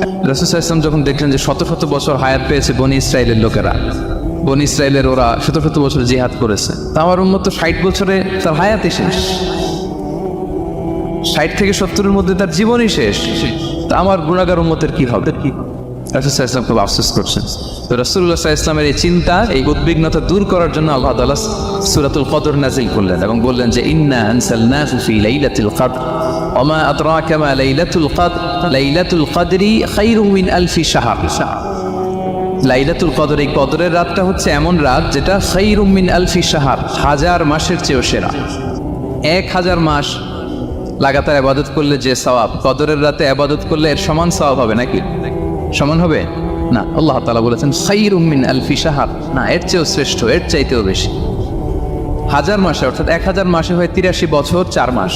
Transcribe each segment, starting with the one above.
রাসূল সাল্লাল্লাহু আলাইহি ওয়াসাল্লাম যখন দেখলেন যে শত শত বছর হায়াত পেয়েছে বনি ইসরায়েলের লোকেরা, বনি ইসরায়েলের ওরা শত শত বছর জিহাদ করেছে, তা আমার উম্মত তো 60 বছরে তার হায়াতই শেষ, 60 থেকে 70-এর মধ্যে তার জীবনই শেষ, তা আমার গুনাহগার উম্মতের কি হবে? রাসূল সাল্লাল্লাহু আলাইহি ওয়াসাল্লাম খুব আফসোস করছেন। তো রাসূলুল্লাহ সাল্লাল্লাহু আলাইহি ওয়াসাল্লামের এই চিন্তা, এই উদ্বিগ্নতা দূর করার জন্য আল্লাহ তাআলা সূরাতুল কদর নাযিল করলেন এবং বললেন যে ইন্না আনসালনাহু ফি লাইলাতিল কদর ওয়া মা আদরাকা মা লাইলাতুল কদর লাইলাতুল কদরি খায়রুম মিন আলফি শাহর। লাইলাতুল কদর, এই কদরের রাতটা হচ্ছে এমন রাত যেটা খায়রুম মিন আলফি শাহর, 1000 মাসের চেয়েও সেরা। 1000 মাস লাগাতার ইবাদত করলে যে সওয়াব, কদরের রাতে ইবাদত করলে এর সমান সওয়াব হবে নাকি? সমান হবে না। আল্লাহ তাআলা বলেছেন খায়রুম মিন আলফি শাহর, না, এর চেয়েও শ্রেষ্ঠ, এর চাইতেও বেশি। 1000 মাসে, অর্থাৎ 1000 মাসে হয় 83 বছর 4 মাস।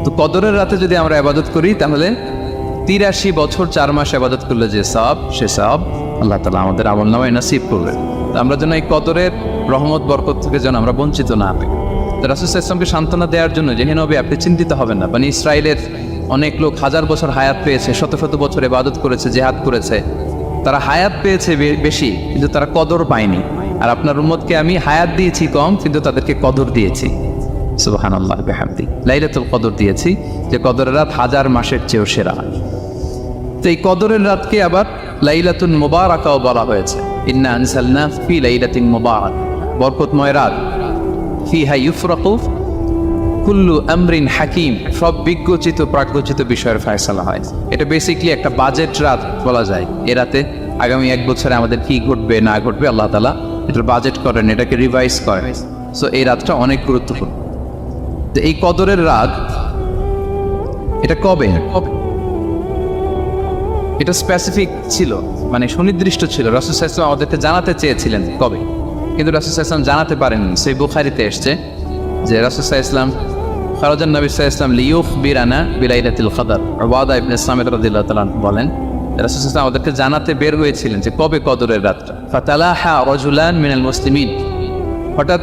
তো কদরের রাতে যদি আমরা ইবাদত করি তাহলে 83 বছর 4 মাস ইবাদত করলে যে সওয়াব, সে সওয়াব আল্লাহ তাআলা আমাদের আমলনামায় নসিব করবেন। তো আমরা যেন এই কদরের রহমত বরকত থেকে যেন আমরা বঞ্চিত না হই। তো রাসূল সাল্লাল্লাহু আলাইহি ওয়াসাল্লামকে সান্ত্বনা দেওয়ার জন্য যে হে নবী, আপনি চিন্তিত হবেন না, বনি ইসরায়েলের অনেক লোক 1000 বছর হায়াত পেয়েছে, শত শত বছর ইবাদত করেছে, জিহাদ করেছে, তারা হায়াত পেয়েছে বেশি কিন্তু তারা কদর পায়নি। আর আপনার উম্মতকে আমি হায়াত দিয়েছি কম কিন্তু তাদেরকে কদর দিয়েছি। সুবহানাল্লাহ বিহামদি, লাইলাতুল কদর দিয়েছি, যে কদরের রাত 1000 মাসের চেয়েও সেরা। তো এই কদরের রাতকে আবার লাইলাতুন মুবারাকাও বলা হয়েছে। ইন্না আনসালনাহু ফি লাইলাতিন মুবারাক, বরকতময় রাত। ফিহা ইউফরাকু কুল্লু আমরিন হাকিম, সব বিজ্ঞচিত প্রাজ্ঞচিত বিষয়ের ফয়সালা হয়। এটা বেসিক্যালি একটা বাজেট রাত বলা যায়। এ রাতে আগামী 1 বছরে আমাদের কি ঘটবে না ঘটবে আল্লাহ তাআলা এটার বাজেট করেন, এটাকে রিভাইজ করেন। সো এই রাতটা অনেক গুরুত্বপূর্ণ। তো এই কদরের রাত এটা কবে? এটা স্পেসিফিক ছিল, মানে সুনির্দিষ্ট ছিল। রাসূল সাল্লাল্লাহু আলাইহি ওয়াসাল্লাম আমাদেরকে জানাতে চেয়েছিলেন কবে, কিন্তু রাসূল সাল্লাল্লাহু আলাইহি ওয়াসাল্লাম জানাতে পারেননি। সহিহ বুখারীতে এসেছে যে রাসূল সাল্লাল্লাহু আলাইহি ওয়াসাল্লাম খারাজান নবী সাল্লাল্লাহু আলাইহি ওয়াসাল্লাম লিয়ুখবিরানা বিলাইলাতিল কদর। উবাদা ইবনে সামিত রাদিয়াল্লাহু তাআলা বলেন রাসূল সাল্লাল্লাহু আলাইহি ওয়াসাল্লাম আমাদেরকে জানাতে বের হয়েছিলেন যে কবে কদরের রাতটা। ফাতালাহা রাজুলান মিনাল মুসলিমিন, হঠাৎ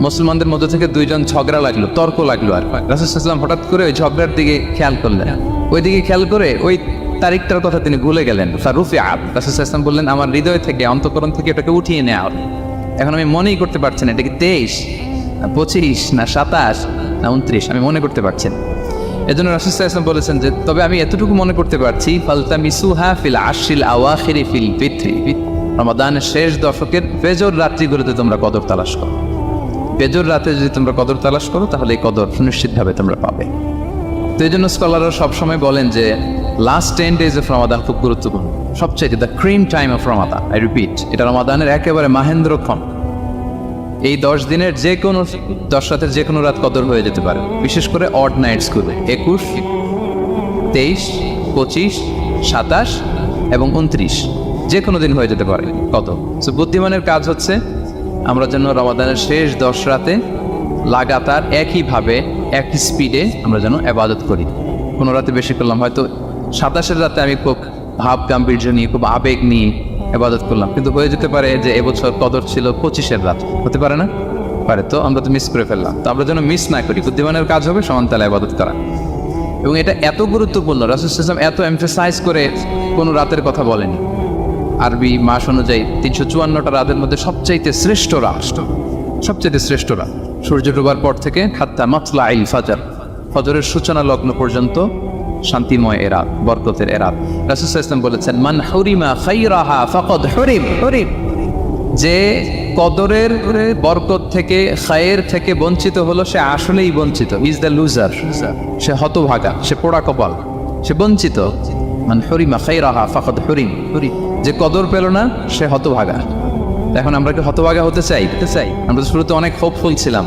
মুসলমানদের মধ্যে থেকে 2 জন ঝগড়া লাগলো, তর্ক লাগলো। আর রাসূল সাল্লাল্লাহু আলাইহি ওয়াসাল্লাম হঠাৎ করে ওই ঝগড়ার দিকে খেয়াল করলেন, ওই দিকে খেয়াল করে ওই তারিখটার কথা তিনি ভুলে গেলেন। ফারুফিআ, রাসূল সাল্লাল্লাহু আলাইহি ওয়াসাল্লাম বললেন আমার হৃদয় থেকে, অন্তঃকরণ থেকে এটাকে উঠিয়ে নেওয়া হবে। এখন আমি মনেই করতে পারছি না এটা কি 23 না 25 না 27 না 29, আমি মনে করতে পারছি না। এজন্য রাসূল সাল্লাল্লাহু আলাইহি ওয়াসাল্লাম বলেছেন যে তবে আমি এতটুকু মনে করতে পারছি, ফালতামিসুহা ফিল আশরিল আওয়াখিরি ফিল ফিত্রি, রমাদানের শেষ দশকের ফজর রাত্রিগুলোতে তোমরা কদর তালাশ করো। ফজর রাতে যদি তোমরা কদর তালাশ করো তাহলে এই কদর সুনিশ্চিতভাবে তোমরা পাবে। তো এই জন্য স্কলাররা সবসময় বলেন যে লাস্ট 10 days অফ রমাদান খুব গুরুত্বপূর্ণ, সবচেয়ে the cream time of Ramadan. I repeat, এটা রমাদানের একেবারে মাহেন্দ্রক্ষণ। এই 10 দিনের যে কোনো 10 রাতের যে কোনো রাত কদর হয়ে যেতে পারে, বিশেষ করে অড নাইটস গুলো 21, 23, 25, 27 এবং 29, যে কোনো দিন হয়ে যেতে পারে কদর। সো বুদ্ধিমানের কাজ হচ্ছে আমরা যেন রমাদানের শেষ 10 রাতে লাগাতার একইভাবে একই স্পিডে আমরা যেন ইবাদত করি। কোনো রাতে বেশি করলাম, হয়তো 27-এর রাতে আমি খুব ভাব গাম্ভীর্য নিয়ে, খুব আবেগ নিয়ে ইবাদত করলাম, কিন্তু হয়ে যেতে পারে যে এবছর কদর ছিল 25-এর রাত, হতে পারে না? পারে। তো আমরা তো মিস করে ফেললাম। তো আমরা যেন মিস না করি, বুদ্ধিমানের কাজ হবে সমানতালে ইবাদত করা। এবং এটা এত গুরুত্বপূর্ণ, রাসূল সাল্লাল্লাহু আলাইহি ওয়াসাল্লাম এত এমফাসাইজ করে কোনো রাতের কথা বলেনি। আরবি মাস অনুযায়ী 354টা রাতের মধ্যে সবচাইতে শ্রেষ্ঠ রাত, সবচাইতে শ্রেষ্ঠ রাত সূর্য ডোবার পর থেকে হাত্তা মাতলাইল ফাজর, ফজরের সূচনা লগ্ন পর্যন্ত শান্তিময় এ রাত, বরকতের এ রাত। রাসূল সাল্লাল্লাহু আলাইহি ওয়াসাল্লাম বলেছেন মান হুরিমা খায়রাহা ফাকাদ হুরিম, যে কদরের বরকত থেকে, খায়ের থেকে বঞ্চিত হলো সে আসলেই বঞ্চিত। ইজ দ্য লুজার, সে হতভাগা, সে পোড়া কপাল, সে বঞ্চিত। মান হুরিমা খায়রাহা ফাকাদ হুরিম, যে কদর পেল না সে হতভাগা। এখন আমরা কি হতভাগা হতে চাই? আমরা তো শুরুতে অনেক হোপফুল ছিলাম,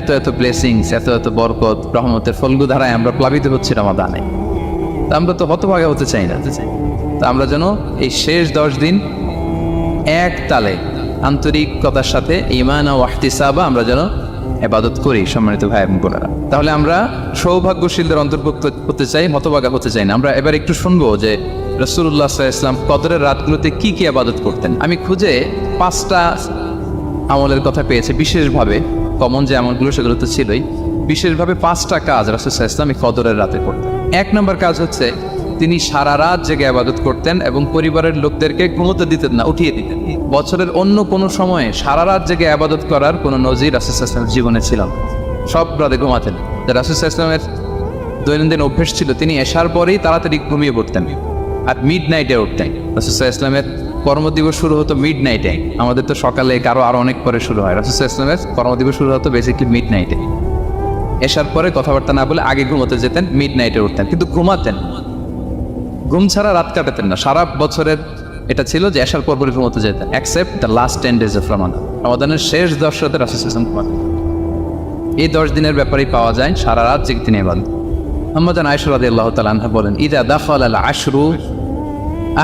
এত এত ব্লেসিংস, এত এত বরকত, রহমতের ফলগু ধারায় আমরা প্লাবিত হচ্ছি রমাদানে। তা আমরা তো হতভাগা হতে চাই না। তা আমরা যেন এই শেষ 10 দিন এক তালে আন্তরিকতার সাথে ঈমান ও ইহতিসাবা আমরা যেন ইবাদত করি। সম্মানিত ভাই এবং বোনেরা, তাহলে আমরা সৌভাগ্যশীলদের অন্তর্ভুক্ত হতে চাই, হতভাগা হতে চাই না। আমরা এবার একটু শুনবো যে রাসূলুল্লাহ সাল্লাল্লাহু আলাইহি ওয়াসাল্লাম কদরের রাতগুলোতে কি কি ইবাদত করতেন। আমি খুঁজে 5টা আমলের কথা পেয়েছি বিশেষভাবে, কমন যে আমলগুলো সেগুলো তো ছিলই, বিশেষভাবে 5টা কাজ রাসূল সাল্লাল্লাহু আলাইহি ওয়াসাল্লাম এই কদরের রাতে করতেন। 1 নম্বর কাজ হচ্ছে তিনি সারা রাত জেগে ইবাদত করতেন এবং পরিবারের লোকদেরকে ঘুমোতে দিতেন না, উঠিয়ে দিতেন। বছরের অন্য কোনো সময়ে সারা রাত জেগে ইবাদত করার কোনো নজির রাসূল সাল্লাল্লাহু আলাইহি ওয়াসাল্লামের জীবনে ছিল না। সব রাতে ঘুমাতেন। রাসূল সাল্লাল্লাহু আলাইহি ওয়াসাল্লামের দৈনন্দিন অভ্যেস ছিল তিনি এশার পরেই তাড়াতাড়ি ঘুমিয়ে পড়তেন আর মিড নাইটে উঠতেন। রাসূল সাল্লাল্লাহু আলাইহি ওয়াসাল্লামের কর্মদিবস শুরু হতো মিড নাইটে। আমাদের তো সকালে আরো অনেক পরে শুরু হয়। রাসূল সাল্লাল্লাহু আলাইহি ওয়াসাল্লামের কর্মদিবস শুরু হতো বেসিক্যালি মিড নাইটে। এশার পরে কথাবার্তা না বলে আগে ঘুমোতে যেতেন, মিড নাইটে উঠতেন, কিন্তু ঘুমাতেন। ঘুম ছাড়া রাত কাটাতেন না। সারা বছরের এটা ছিল যে এশার পর পরে ঘুমোতে যেতেন, except the last 10 days of Ramadan. রমাদানের শেষ 10 রাতে রাসূল সাল্লাল্লাহু আলাইহি ওয়াসাল্লাম ঘুমাতেন। এই 10 দিনের ব্যাপারেই পাওয়া যায় সারা রাত জেগে তিনি ইবাদত। আম্মা জান আয়েশা রাদিয়াল্লাহু তাআলা আনহা বলেন, ইযা দাখালাল আশরু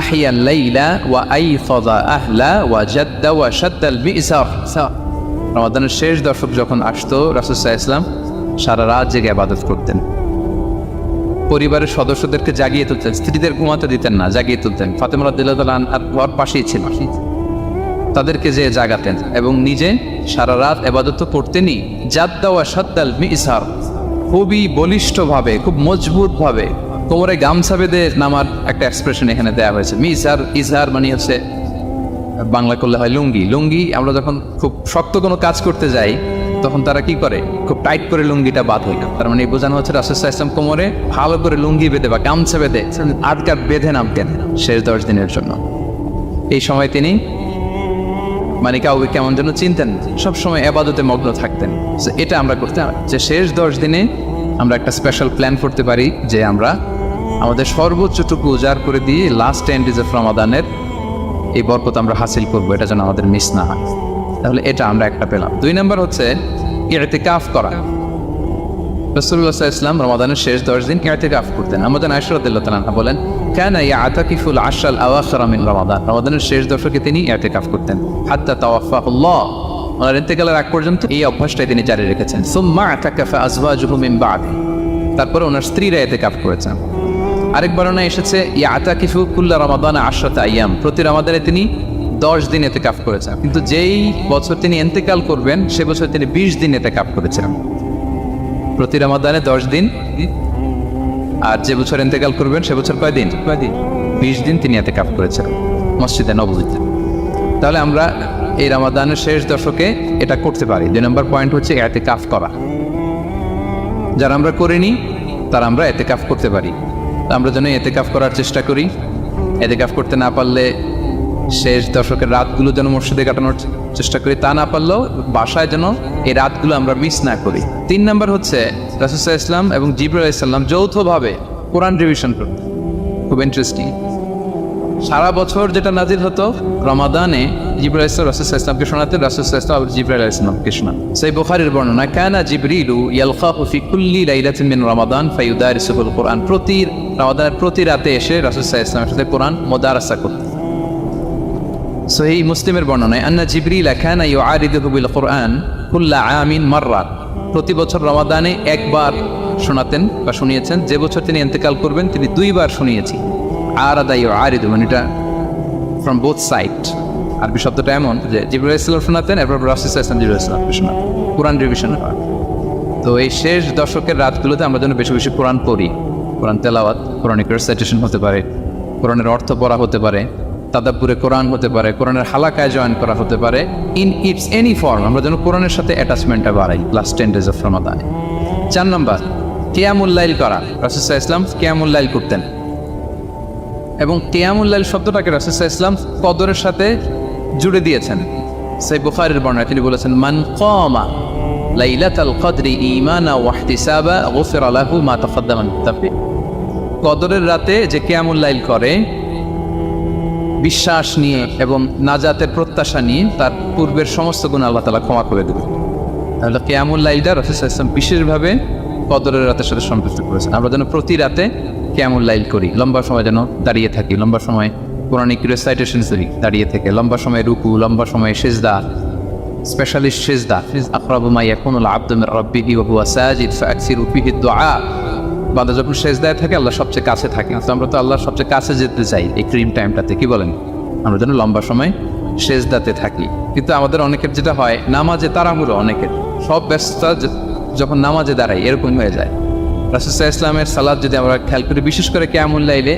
আহিয়া লাইলা ওয়া আইফাযা আহলা ওয়া জাদ্দা ওয়া শাদ্দাল মি'সার। রমাদানের শেষ দশক যখন আসতো রাসূল সাল্লাল্লাহু আলাইহি ওয়াসাল্লাম সারা রাত জেগে ইবাদত করতেন। পরিবারের সদস্যদেরকে জাগিয়ে তুলতেন, স্ত্রীদের ঘুমাতে দিতেন না, জাগিয়ে তুলতেন। ফাতেমা রাদিয়াল্লাহু তাআলা আনহার ঘর পাশেই ছিল, তাদেরকে যে জাগাতেন এবং নিজে সারা রাত ইবাদত করতেনই। জাদ্দা ওয়া শাদ্দাল মি'সার, খুবই বলিষ্ঠভাবে, খুব মজবুতভাবে কোমরে গামছা বেঁধে নামার একটা এক্সপ্রেশন এখানে দেওয়া হয়েছে। মিজার, ইজহার মানে হচ্ছে বাংলা করলে হয় লুঙ্গি। লুঙ্গি আমরা যখন খুব শক্ত কোনো কাজ করতে যাই তখন তারা কি করে, খুব টাইট করে লুঙ্গিটা বাঁধে। তার মানে বোঝানো হচ্ছে রাসূল সাল্লাল্লাহু আলাইহি ওয়াসাল্লাম কোমরে ভালো করে লুঙ্গি বেঁধে বা গামছা বেঁধে আটকার বেঁধে নামতেন শেষ 10 দিনের জন্য। এই সময় তিনি মানে কাউকে কেমন যেন চিনতেন, সবসময় ইবাদতে মগ্ন থাকতেন। এটা আমরা করতে যে শেষ 10 দিনে আমরা একটা স্পেশাল প্ল্যান করতে পারি যে আমরা আমাদের সর্বোচ্চটুকু উজাড় করে দিয়ে লাস্ট 10 days অফ রমাদানের এই বরকত আমরা হাসিল করবো, এটা যেন আমাদের মিস না হয়। তাহলে এটা আমরা একটা পেলাম। 2 নম্বর হচ্ছে ইতিকাফ করা। রাসূলুল্লাহ সাল্লাল্লাহু আলাইহি ওয়াসাল্লাম রমাদানের শেষ 10 দিন ইতিকাফ করতেন। আম্মা জান আয়েশা রাদিয়াল্লাহু তাআলা আনহা বলেন, কানা ইয়াতাকিফুল আশরাল আওয়াখির মিন রমাদান। রমাদানের শেষ দশকে তিনি ইতিকাফ করতেন হাত্তা তাওয়াফাহুল্লাহ, ওনার ইন্তেকালের আগ পর্যন্ত এই অভ্যাসটাই তিনি জারি রেখেছেন। সুম্মা আতাকাফা আজওয়াজুহু মিন বা'দি, তারপরে ওনার স্ত্রীরা ইতিকাফ করেছেন। আরেক বর্ণনায় এসেছে ইয়াতাকিফু কুল্লা রমাদান 10 আইয়াম, প্রতি রমাদানে তিনি 10 দিন ইতিকাফ করেছেন। কিন্তু যেই বছর তিনি ইন্তেকাল করবেন সে বছর তিনি 20 দিন ইতিকাফ করেছেন। প্রতি রমাদানে 10 দিন, আর যে বছর ইন্তেকাল করবেন সে বছর কয় দিন? 20 দিন তিনি ইতিকাফ করেছেন মসজিদে নববীতে। তাহলে আমরা এই রমাদানের শেষ দশকে এটা করতে পারি। 2 নম্বর পয়েন্ট হচ্ছে ইতিকাফ করা। যারা আমরা করিনি তারা আমরা ইতিকাফ করতে পারি। আমরা যেন ইতিকাফ করার চেষ্টা করি। ইতিকাফ করতে না পারলে শেষ দশকের রাতগুলো যেন মসজিদে কাটানোর চেষ্টা করি, তা না পারলেও বাসায় যেন এই রাতগুলো আমরা মিস না করি। 3 নম্বর হচ্ছে রাসূল সাল্লাল্লাহু আলাইহি ওয়াসাল্লাম এবং জিবরাইল আলাইহিস সালাম যৌথভাবে কোরআন রিভিশন করতেন। খুব ইন্টারেস্টিং। সারা বছর যেটা নাজিল হতো রমাদানে জিবরাইল আলাইহিস সালাম রাসূল সাল্লাল্লাহু আলাইহি ওয়াসাল্লামকে শোনাতেন, রাসূল সাল্লাল্লাহু আলাইহি ওয়াসাল্লাম জিবরাইল আলাইহিস সালামকে শোনাতেন। সহিহ বুখারীর বর্ণনা, কানা জিবরিলু ইয়ালকাহু ফি কুল্লি লাইলাতিন মিন রমাদান ফায়ুদারিসুল কুরআন। প্রতি রমাদানের প্রতি রাতে এসে রাসূল সাল্লাল্লাহু আলাইহি ওয়াসাল্লামের সাথে কোরআন মুদারাসা করতেন। সহিহ মুসলিমের বর্ণনায়, আন্না জিবরিল কানা ইউআরিদুহু বিল কুরআন কুল্লা আমিন মাররা, প্রতি বছর রমাদানে একবার শোনাতেন বা শুনিয়েছেন। যে বছর তিনি ইন্তেকাল করবেন তিনি 2 বার শুনিয়েছি। আরাদা ইউআরিদু মানে এটা ফ্রম বোথ সাইড। আরবি শব্দটা এমন যে জিবরাইল আলাইহিস সালাম শোনাতেন, এরপর রাসূল সাল্লাল্লাহু আলাইহি ওয়াসাল্লাম জিবরাইল আলাইহিস সালামকে শোনাতেন। কোরআন রিভিশন হয়। তো এই শেষ দশকের রাতগুলোতে আমরা যেন বেশি বেশি কোরআন পড়ি। কোরআন তেলাওয়াত, কোরআনিক রেসাইটেশন হতে পারে, কোরআনের অর্থ পড়া হতে পারে, তাদাব্বুরে কোরআন হতে পারে, কোরআনের হালাকায় জয়েন করা হতে পারে। ইন ইটস এনি ফর্ম আমরা যেন কোরআনের সাথে অ্যাটাচমেন্টটা বাড়াই লাস্ট 10 days অফ রমাদান। 4 নম্বর কিয়ামুল লাইল করা। রাসূল সাল্লাল্লাহু আলাইহি ওয়াসাল্লাম কিয়ামুল লাইল করতেন এবং কিয়ামুল লাইল শব্দটাকে রাসূল সাল্লাল্লাহু আলাইহি ওয়াসাল্লাম কদরের সাথে জুড়ে দিয়েছেন। সহিহ বুখারীর বর্ণনায় তিনি বলেছেন, মান কামা লাইলাতাল কদরি ঈমানা ওয়া ইহতিসাবা গুফিরা লাহু মা তাকাদ্দামা মিন যামবি। কদরের রাতে যে কিয়ামুল লাইল করে বিশ্বাস নিয়ে এবং নাজাতের প্রত্যাশা নিয়ে, তার পূর্বের সমস্ত গুনাহ আল্লাহ তাআলা ক্ষমা করে দেবেন। তাহলে কিয়ামুল লাইলটা রাসূল সাল্লাল্লাহু আলাইহি ওয়াসাল্লাম বিশেষভাবে কদরের রাতের সাথে সম্পৃক্ত করেছেন। আমরা যেন প্রতি রাতে কিয়ামুল লাইল করি, লম্বা সময় যেন দাঁড়িয়ে থাকি, লম্বা সময় কোরআনিক রেসাইটেশন করি দাঁড়িয়ে থেকে, লম্বা সময় রুকু, লম্বা সময় সিজদা, স্পেশালিস্ট সিজদা। আকরাবু মা ইয়াকুনুল আবদু মির রাব্বিহি ওয়া হুয়া সাজিদ ফাআকসিরু ফিহি দুআ। বান্দা যখন সিজদায় থাকে আল্লাহ সবচেয়ে কাছে থাকে। তো আমরা তো আল্লাহর সবচেয়ে কাছে যেতে চাই এই ক্রিম টাইমটাতে, কি বলেন? আমরা যেন লম্বা সময় সিজদাতে থাকি। কিন্তু আমাদের অনেকের যেটা হয়, নামাজে তাড়াহুড়ো, অনেকের সব ব্যস্ততা যখন নামাজে দাঁড়াই এরকম হয়ে যায়। রাসূল সাল্লাল্লাহু আলাইহি ওয়াসাল্লামের সালাত যদি আমরা খেয়াল করি, বিশেষ করে কিয়ামুল লাইলে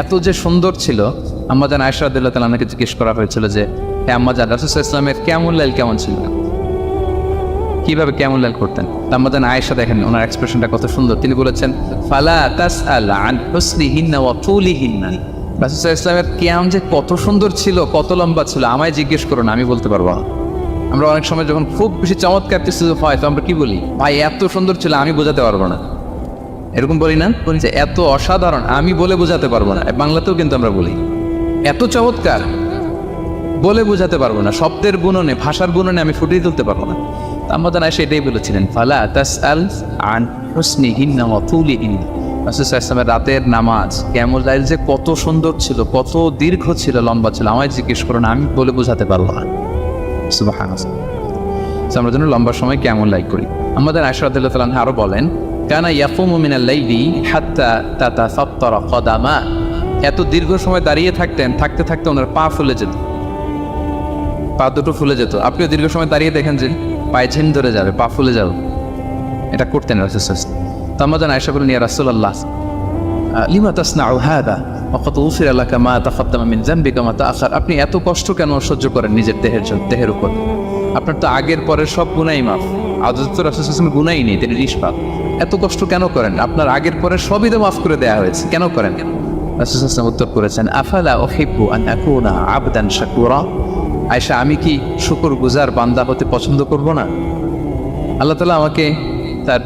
এত যে সুন্দর ছিল, আম্মাজান আয়েশা রাদিয়াল্লাহু তাআলা আনহাকে জিজ্ঞেস করা হয়েছিল যে হে আম্মাজান, রাসূল সাল্লাল্লাহু আলাইহি ওয়াসাল্লামের কিয়ামুল লাইল কেমন ছিল, কিভাবে কিয়ামুল লাইল করতেন? আম্মাজান আয়েশা দেখেন ওনার এক্সপ্রেশনটা কত সুন্দর। তিনি বলেছেন ফালা তাসআল আন হুসনিহিন্না ওয়া তুলিহিন্না, রাসূল সাল্লাল্লাহু আলাইহি ওয়াসাল্লামের কিয়াম যে কত সুন্দর ছিল, কত লম্বা ছিল, আমায় জিজ্ঞেস করো না, আমি বলতে পারবো না। আমরা অনেক সময় যখন খুব বেশি চমৎকার কিছু হয় তো আমরা কি বলি, ভাই এত সুন্দর ছিল আমি বোঝাতে পারবো না, এরকম বলি না? বলি যে এত অসাধারণ আমি বলে বোঝাতে পারবো না। বাংলাতেও কিন্তু আমরা বলি এত চমৎকার বলে বোঝাতে পারবো না, শব্দের গুণনে ভাষার গুণনে আমি ফুটিয়ে তুলতে পারবো না। আমাদের আয়েশা এটাই বলেছিলেন ফালা তাসআল আন হুসনিহিন্না ওয়া তুলিহিন্না। রাসূল সাল্লাল্লাহু আলাইহি ওয়াসাল্লামের রাতের নামাজ কিয়ামুল লাইল যে কত সুন্দর ছিল, কত দীর্ঘ ছিল, লম্বা ছিল, আমায় জিজ্ঞেস করো না, আমি বলে বোঝাতে পারবো না। সুবহানাল্লাহ। আমরা যেন লম্বা সময় কিয়ামুল লাইল করি। আমাদের আয়েশা রাদিয়াল্লাহু তাআলা আনহা আরো বলেন কানা ইয়াকুমু মিনাল লাইলি হাত্তা তাতাফাত্তারা কদামা, এত দীর্ঘ সময় দাঁড়িয়ে থাকতেন, থাকতে থাকতে ওনার পা ফুলে যেত, পা দুটো ফুলে যেত। আপনিও দীর্ঘ সময় দাঁড়িয়ে দেখেন যে পায়ে ঝিন ধরে যাবে, পা ফুলে যাবে, এটা করতেন রাসূল সাল্লাল্লাহু আলাইহি ওয়াসাল্লাম। তো আমাদের আয়েশা বলেন ইয়া রাসূলুল্লাহ লিমা তাসনাউ হাদা ওয়া ক্বাদ উফিরা লাকা মা তাকাদ্দামা মিন যামবিকা মা তাআখার, আপনি এত কষ্ট কেন সহ্য করেন নিজের দেহের উপর? আপনার তো আগের পরের সব গুনাহই মাফ, আদত তো রাসূল সাল্লাল্লাহু আলাইহি ওয়াসাল্লাম গুনাহই নেই, তিনি নিষ্পাপ। এত কষ্ট কেন করেন? আপনার আগের পরের সবই তো মাফ করে দেওয়া হয়েছে, কেন করেন? রাসূল সাল্লাল্লাহু আলাইহি ওয়াসাল্লাম উত্তর করেছেন আফালা উহিব্বু আন আকুনা আবদান শাকুরা, আয়েশা আমি কি শুকরগুজার বান্দা হতে পছন্দ করব না? আল্লাহ তাআলা আমাকে তার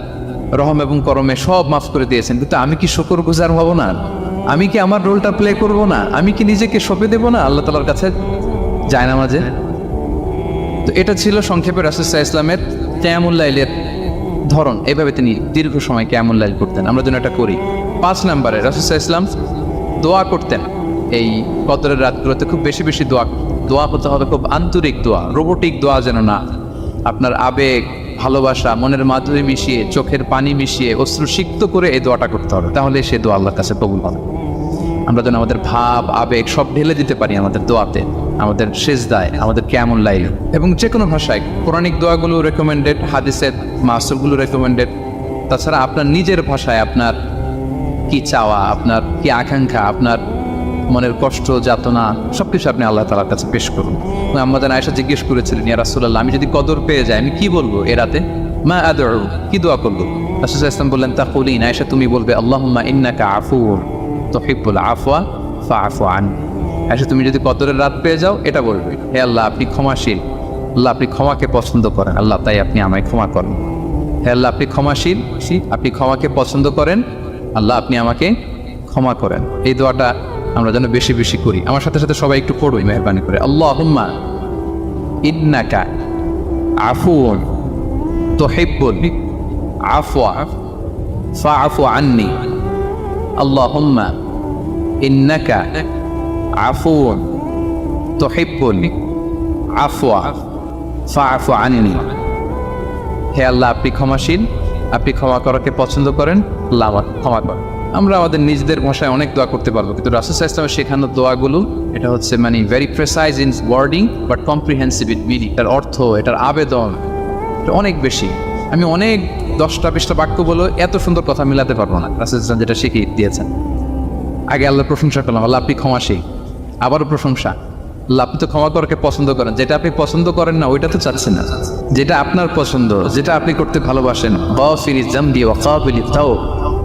রহম এবং করমে সব মাফ করে দিয়েছেন, কিন্তু আমি কি শুকরগুজার হব না? আমি কি আমার রোলটা প্লে করব না? আমি কি নিজেকে সঁপে দেব না আল্লাহ তাআলার কাছে জায়নামাজে? তো এটা ছিল সংক্ষেপে রাসূল সাল্লাল্লাহু আলাইহি ওয়াসাল্লামের কিয়ামুল লাইলের ধরন। এইভাবে তিনি দীর্ঘ সময় কিয়ামুল লাইল করতেন, আমরা যেন এটা করি। 5 নম্বরে রাসূল সাল্লাল্লাহু আলাইহি ওয়াসাল্লাম দোয়া করতেন। এই কদরের রাতগুলোতে খুব বেশি বেশি দোয়া করতে হবে, খুব আন্তরিক দোয়া, রোবোটিক দোয়া যেন না। আপনার আবেগ, ভালোবাসা, মনের মাধুরী মিশিয়ে, চোখের পানি মিশিয়ে, অশ্রু সিক্ত করে এই দোয়াটা করতে হবে, তাহলে সে দোয়া আল্লাহর কাছে কবুল হবে। আমরা যেন আমাদের ভাব, আবেগ সব ঢেলে দিতে পারি আমাদের দোয়াতে, আমাদের সেজদায়, আমাদের কিয়ামুল লাইল। এবং যে কোনো ভাষায় কোরআনিক দোয়াগুলো রেকমেন্ডেড, হাদিসের মাসুলগুলো রেকমেন্ডেড। তাছাড়া আপনার নিজের ভাষায় আপনার কি চাওয়া, আপনার কি আকাঙ্ক্ষা, আপনার মনের কষ্ট, যাতনা সবকিছু আপনি আল্লাহ তাআলার কাছে পেশ করুন। আমাদের আয়েশা জিজ্ঞেস করেছিলেন ইয়া রাসূলুল্লাহ, আমি যদি কদর পেয়ে যাই আমি কি বলবো এ রাতে? মা আদউ, কি দোয়া করবো? রাসূল সাল্লাল্লাহু আলাইহি ওয়াসাল্লাম বললেন তাকুলিন, আয়েশা তুমি বলবে আল্লাহুম্মা ইন্নাকা আফুউন তুহিব্বুল আফওয়া ফাআফু আননি। আয়েশা তুমি যদি কদরের রাত পেয়ে যাও এটা বলবে, হে আল্লাহ আপনি ক্ষমাশীল, আল্লাহ আপনি ক্ষমাকে পছন্দ করেন, আল্লাহ তাই আপনি আমায় ক্ষমা করেন। হে আল্লাহ আপনি ক্ষমাশীল, আপনি ক্ষমাকে পছন্দ করেন, আল্লাহ আপনি আমাকে ক্ষমা করেন। এই দোয়াটা আমরা যেন বেশি বেশি করি। আমার সাথে সাথে সবাই একটু পড়বই মেহরবানি করে। আল্লাহুম্মা ইন্নাকা আফুউন তুহিব্বুল আফওয়া ফাআফু আন্নি। আল্লাহুম্মা ইন্নাকা আফুউন তুহিব্বুল আফওয়া ফাআফু আন্নি। হে আল্লাহ আপনি ক্ষমাশীল, আপনি ক্ষমা করাকে পছন্দ করেন, আল্লাহ আমাকে ক্ষমা করেন। আমরা আমাদের নিজেদের ভাষায় অনেক দোয়া করতে পারবো, কিন্তু রাসূল সাল্লাল্লাহু আলাইহি ওয়াসাল্লামের শেখানো দোয়াগুলো এটা হচ্ছে মানে very precise in wording but comprehensive in meaning. এটার অর্থ, এটার আবেদন এটা অনেক বেশি। আমি অনেক 10টা-20টা বাক্য বলে এত সুন্দর কথা মিলাতে পারবো না। রাসূল সাল্লাল্লাহু আলাইহি ওয়াসাল্লাম যেটা শিখিয়ে দিয়েছেন, আগে আল্লাহর প্রশংসা করলাম, আল্লাহ আপনি ক্ষমাশীল, আবারও প্রশংসা, আল্লাহ আপনি তো ক্ষমা করাকে পছন্দ করেন। যেটা আপনি পছন্দ করেন না ওইটা তো চাচ্ছেন না, যেটা আপনার পছন্দ, যেটা আপনি করতে ভালোবাসেন, গাফিরিজ যামবি ওয়া কাবিলিত তাওব,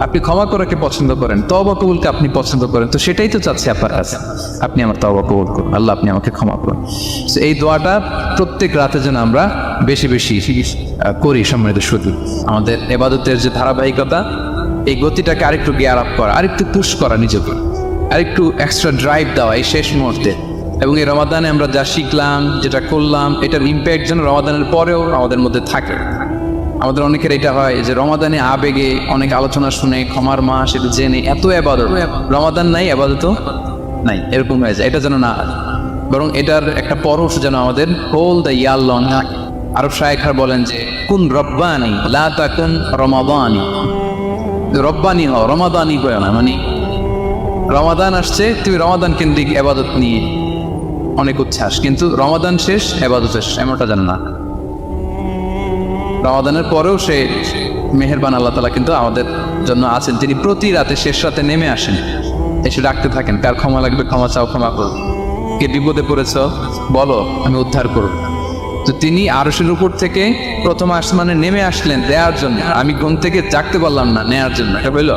আপনি ক্ষমা করাকে পছন্দ করেন, তওবা কবুলকে আপনি পছন্দ করেন, তো সেটাই তো চাচ্ছি আপনার কাছে, আপনি আমার তওবা কবুল করুন, আল্লাহ আপনি আমাকে ক্ষমা করুন। এই দোয়াটা প্রত্যেক রাতে যেন আমরা বেশি বেশি করি। সম্মানিত শুধু আমাদের ইবাদতের যে ধারাবাহিকতা, এই গতিটাকে আরেকটু গিয়ার আপ করা, আরেকটু পুশ করা নিজেকে, আরেকটু এক্সট্রা ড্রাইভ দেওয়া এই শেষ মুহূর্তে। এবং এই রমাদানে আমরা যা শিখলাম, যেটা করলাম, এটার ইম্প্যাক্ট যেন রমাদানের পরেও আমাদের মধ্যে থাকে। আমাদের অনেকের এটা হয় যে রমাদানে আবেগে অনেক আলোচনা শুনে, ক্ষমার মাস এটা জেনে এত ইবাদত, রমাদান নাই ইবাদতও নাই, এরকম হয়ে যায়। এটা যেন না, বরং এটার একটা পরশ যেন আমাদের হোল দ্য ইয়ার লং। আরব শায়খার বলেন যে কুন রব্বানি লা তাকুন রমাদানি, রব্বানি হও, রমাদানি হয় না। মানে রমাদান আসছে, তুমি রমাদান কেন্দ্রিক ইবাদত নিয়ে অনেক উচ্ছ্বাস, কিন্তু রমাদান শেষ ইবাদত শেষ, এমনটা যেন না। রমাদানের পরেও সে মেহেরবান আল্লাহ তাআলা কিন্তু আমাদের জন্য আছেন। তিনি প্রতি রাতে শেষ রাতে নেমে আসেন, এসে ডাকতে থাকেন, কার ক্ষমা লাগবে ক্ষমা চাও, ক্ষমা করো, কে বিপদে পড়েছ বলো, আমি উদ্ধার করব। তো তিনি আরশের উপর থেকে প্রথম আসমানে নেমে আসলেন দেওয়ার জন্য। আমি ঘুম থেকে জাগতে পারলাম না, নেওয়ার জন্য। এটা বলল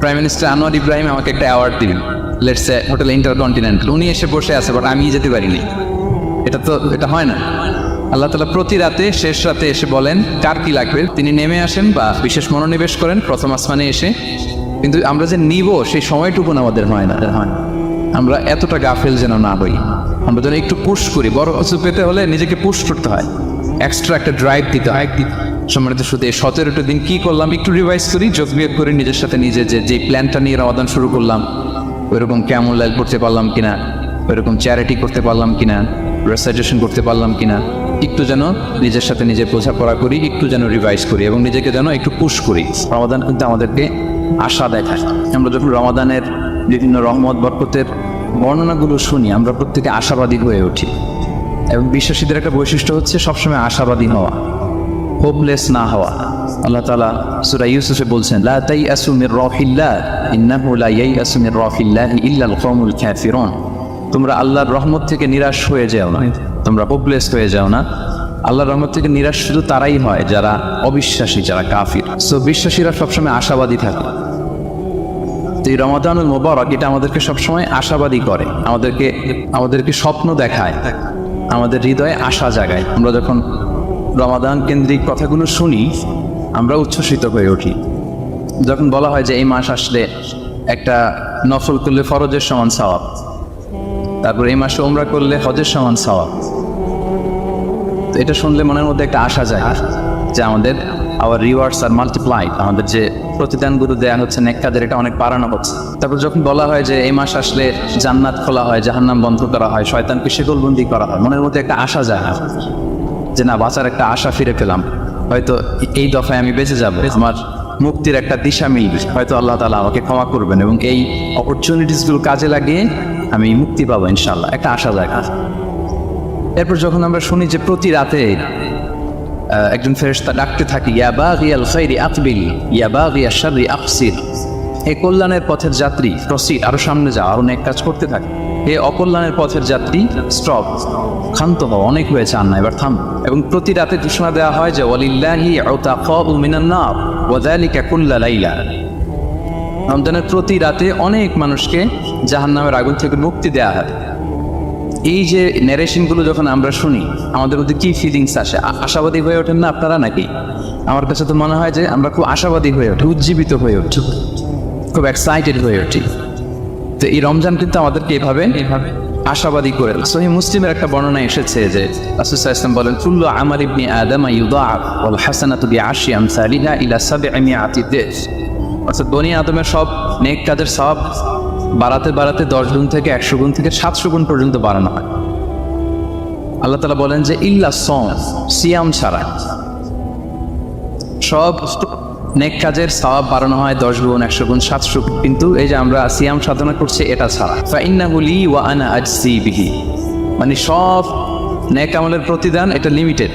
প্রাইম মিনিস্টার আনোয়ার ইব্রাহিম আমাকে একটা অ্যাওয়ার্ড দিবেন, লেটস সে হোটেল ইন্টারকন্টিনেন্টাল, উনি এসে বসে আছে, বাট আমি যেতে পারিনি। এটা হয় না। আল্লাহ তাআলা প্রতি রাতে শেষ রাতে এসে বলেন কার কি লাগবে, তিনি নেমে আসেন বা বিশেষ মনোনিবেশ করেন প্রথম আসমানে এসে। কিন্তু আমরা যে নিব সেই সময়টুকু আমাদের হয় না। আমরা এতটা গাফেল যেন না হই, আমরা যেন একটু পুশ করি। বড় কিছু পেতে হলে নিজেকে পুশ করতে হয়, এক্সট্রা একটা ড্রাইভ দিতে হয়। সম্মানিত শুধু এই 17টা দিন কি করলাম একটু রিভাইজ করি, যোগ বিয়োগ করি নিজের সাথে নিজে, যে প্ল্যানটা নিয়ে রমাদান শুরু করলাম ওইরকম কেমন লাইল করতে পারলাম কিনা, ওইরকম চ্যারিটি করতে পারলাম কিনা, রেসাইটেশন করতে পারলাম কিনা, একটু যেন নিজের সাথে নিজে বোঝাপড়া করি, একটু যেন রিভাইজ করি এবং নিজেকে যেন একটু পুশ করি। রমাদান কিন্তু আমাদেরকে আশা দেখায়। আমরা যখন রমাদানের বিভিন্ন রহমত বরকতের বর্ণনাগুলো শুনি, আমরা প্রত্যেকে আশাবাদী হয়ে উঠি। এবং বিশ্বাসীদের একটা বৈশিষ্ট্য হচ্ছে সবসময় আশাবাদী হওয়া, হোপলেস না হওয়া। আল্লাহ তাআলা সূরা ইউসুফে বলছেন, লা তাইয়াসু মির রাহিল্লাহ ইন্নাহু লা ইয়াইয়াসু মির রাহিল্লাহি ইল্লাল কওমুল কাফিরুন। তোমরা আল্লাহর রহমত থেকে নিরাশ হয়ে যাও না, তোমরা হোপলেস হয়ে যাও না। আল্লাহর রহমত থেকে নিরাশ শুধু তারাই হয় যারা অবিশ্বাসী, যারা কাফির। সো বিশ্বাসীরা সবসময় আশাবাদী থাকে। তো এই রমাদানুল মুবারক এটা আমাদেরকে সবসময় আশাবাদী করে, আমাদেরকে স্বপ্ন দেখায়, আমাদের হৃদয়ে আশা জাগায়। আমরা যখন রমাদান কেন্দ্রিক কথাগুলো শুনি আমরা উচ্ছ্বসিত হয়ে উঠি। যখন বলা হয় যে এই মাস আসলে একটা নফল করলে ফরজের সমান সওয়াব, তারপর এই মাসে উমরা করলে হজের সমান সওয়াব, তো এটা শুনলে মনের মধ্যে একটা আশা যায় যে আমাদের আওয়ার রিওয়ার্ডস আর মাল্টিপ্লাইড, আমাদের যে প্রতিদানগুলো দেওয়া হচ্ছে নেক কাজের এটা অনেক বাড়ানো হচ্ছে। তারপর যখন বলা হয় যে এই মাস আসলে জান্নাত খোলা হয়, জাহান্নাম বন্ধ করা হয়, শয়তানকে শিকলবন্দি করা হয়, মনের মধ্যে একটা আশা যায় যে না, বাঁচার একটা আশা ফিরে পেলাম, হয়তো এই দফায় আমি বেঁচে যাব, আমার মুক্তির একটা দিশা মিলবে, হয়তো আল্লাহ তাআলা আমাকে ক্ষমা করবেন এবং এই অপরচুনিটিসগুলো কাজে লাগিয়ে আমি মুক্তি পাবো ইনশাআল্লাহ, একটা আশা জায়গা। এরপর যখন আমরা শুনি যে প্রতি রাতে একজন ফেরেশতা ডাকতে থাকে, ইয়া বাগিয়াল খাইরি আকবিল ইয়া বাগিয়াশ শাররি আকসির, এই কল্যাণের পথের যাত্রী প্রসিড, আরো সামনে যাও, আরো নেক কাজ করতে থাকে। এই অকল্যাণের পথের যাত্রী স্টপ, ক্ষান্ত হও, অনেক হয়েছে, আর না, এবার থাম। এবং প্রতি রাতে ঘোষণা দেওয়া হয় যে ওয়ালিল্লাহি উতাকাউ মিনান নার ওয়া যালিকা কুল্লা লাইলা। রমজানের প্রতি রাতে অনেক মানুষকে জাহান্নামের আগুন থেকে মুক্তি দেওয়া হয়। এই যে ন্যারেশনগুলো যখন আমরা শুনি আমাদের মধ্যে কি ফিলিংস আসে? আশাবাদী হয়ে ওঠেন না আপনারা নাকি? আমার কাছে তো মনে হয় যে আমরা খুব আশাবাদী হয়ে উঠি, উজ্জীবিত হয়ে উঠি, খুব এক্সাইটেড হয়ে উঠি। তো এই রমজান কিন্তু আমাদেরকে এভাবে আশাবাদী করে। সহিহ মুসলিমের একটা বর্ণনা এসেছে যে রাসূল সাল্লাল্লাহু আলাইহি ওয়াসাল্লাম বলেন, কুল্লু আমাল ইবনি আদম ইউদাআফ ওয়াল হাসানাতু বিআশরি আমসালিহা ইলা 700 দিফ। অর্থাৎ বনি আদমের সব নেক কাজের সওয়াব বাড়াতে বাড়াতে 10 গুণ থেকে 100 গুণ থেকে 700 গুণ পর্যন্ত বাড়ানো হয়। আল্লাহ তাআলা বলেন যে ইল্লা সিয়াম ছাড়া সব নেক কাজের সওয়াব বাড়ানো হয় 10 গুণ, 100 গুণ, 700 গুণ, কিন্তু এই যে আমরা সিয়াম সাধনা করছি এটা ছাড়া। ফাইন্নাহু লি ওয়া আনা আজসি বিহি, মানে সব নেক আমলের প্রতিদান এটা লিমিটেড,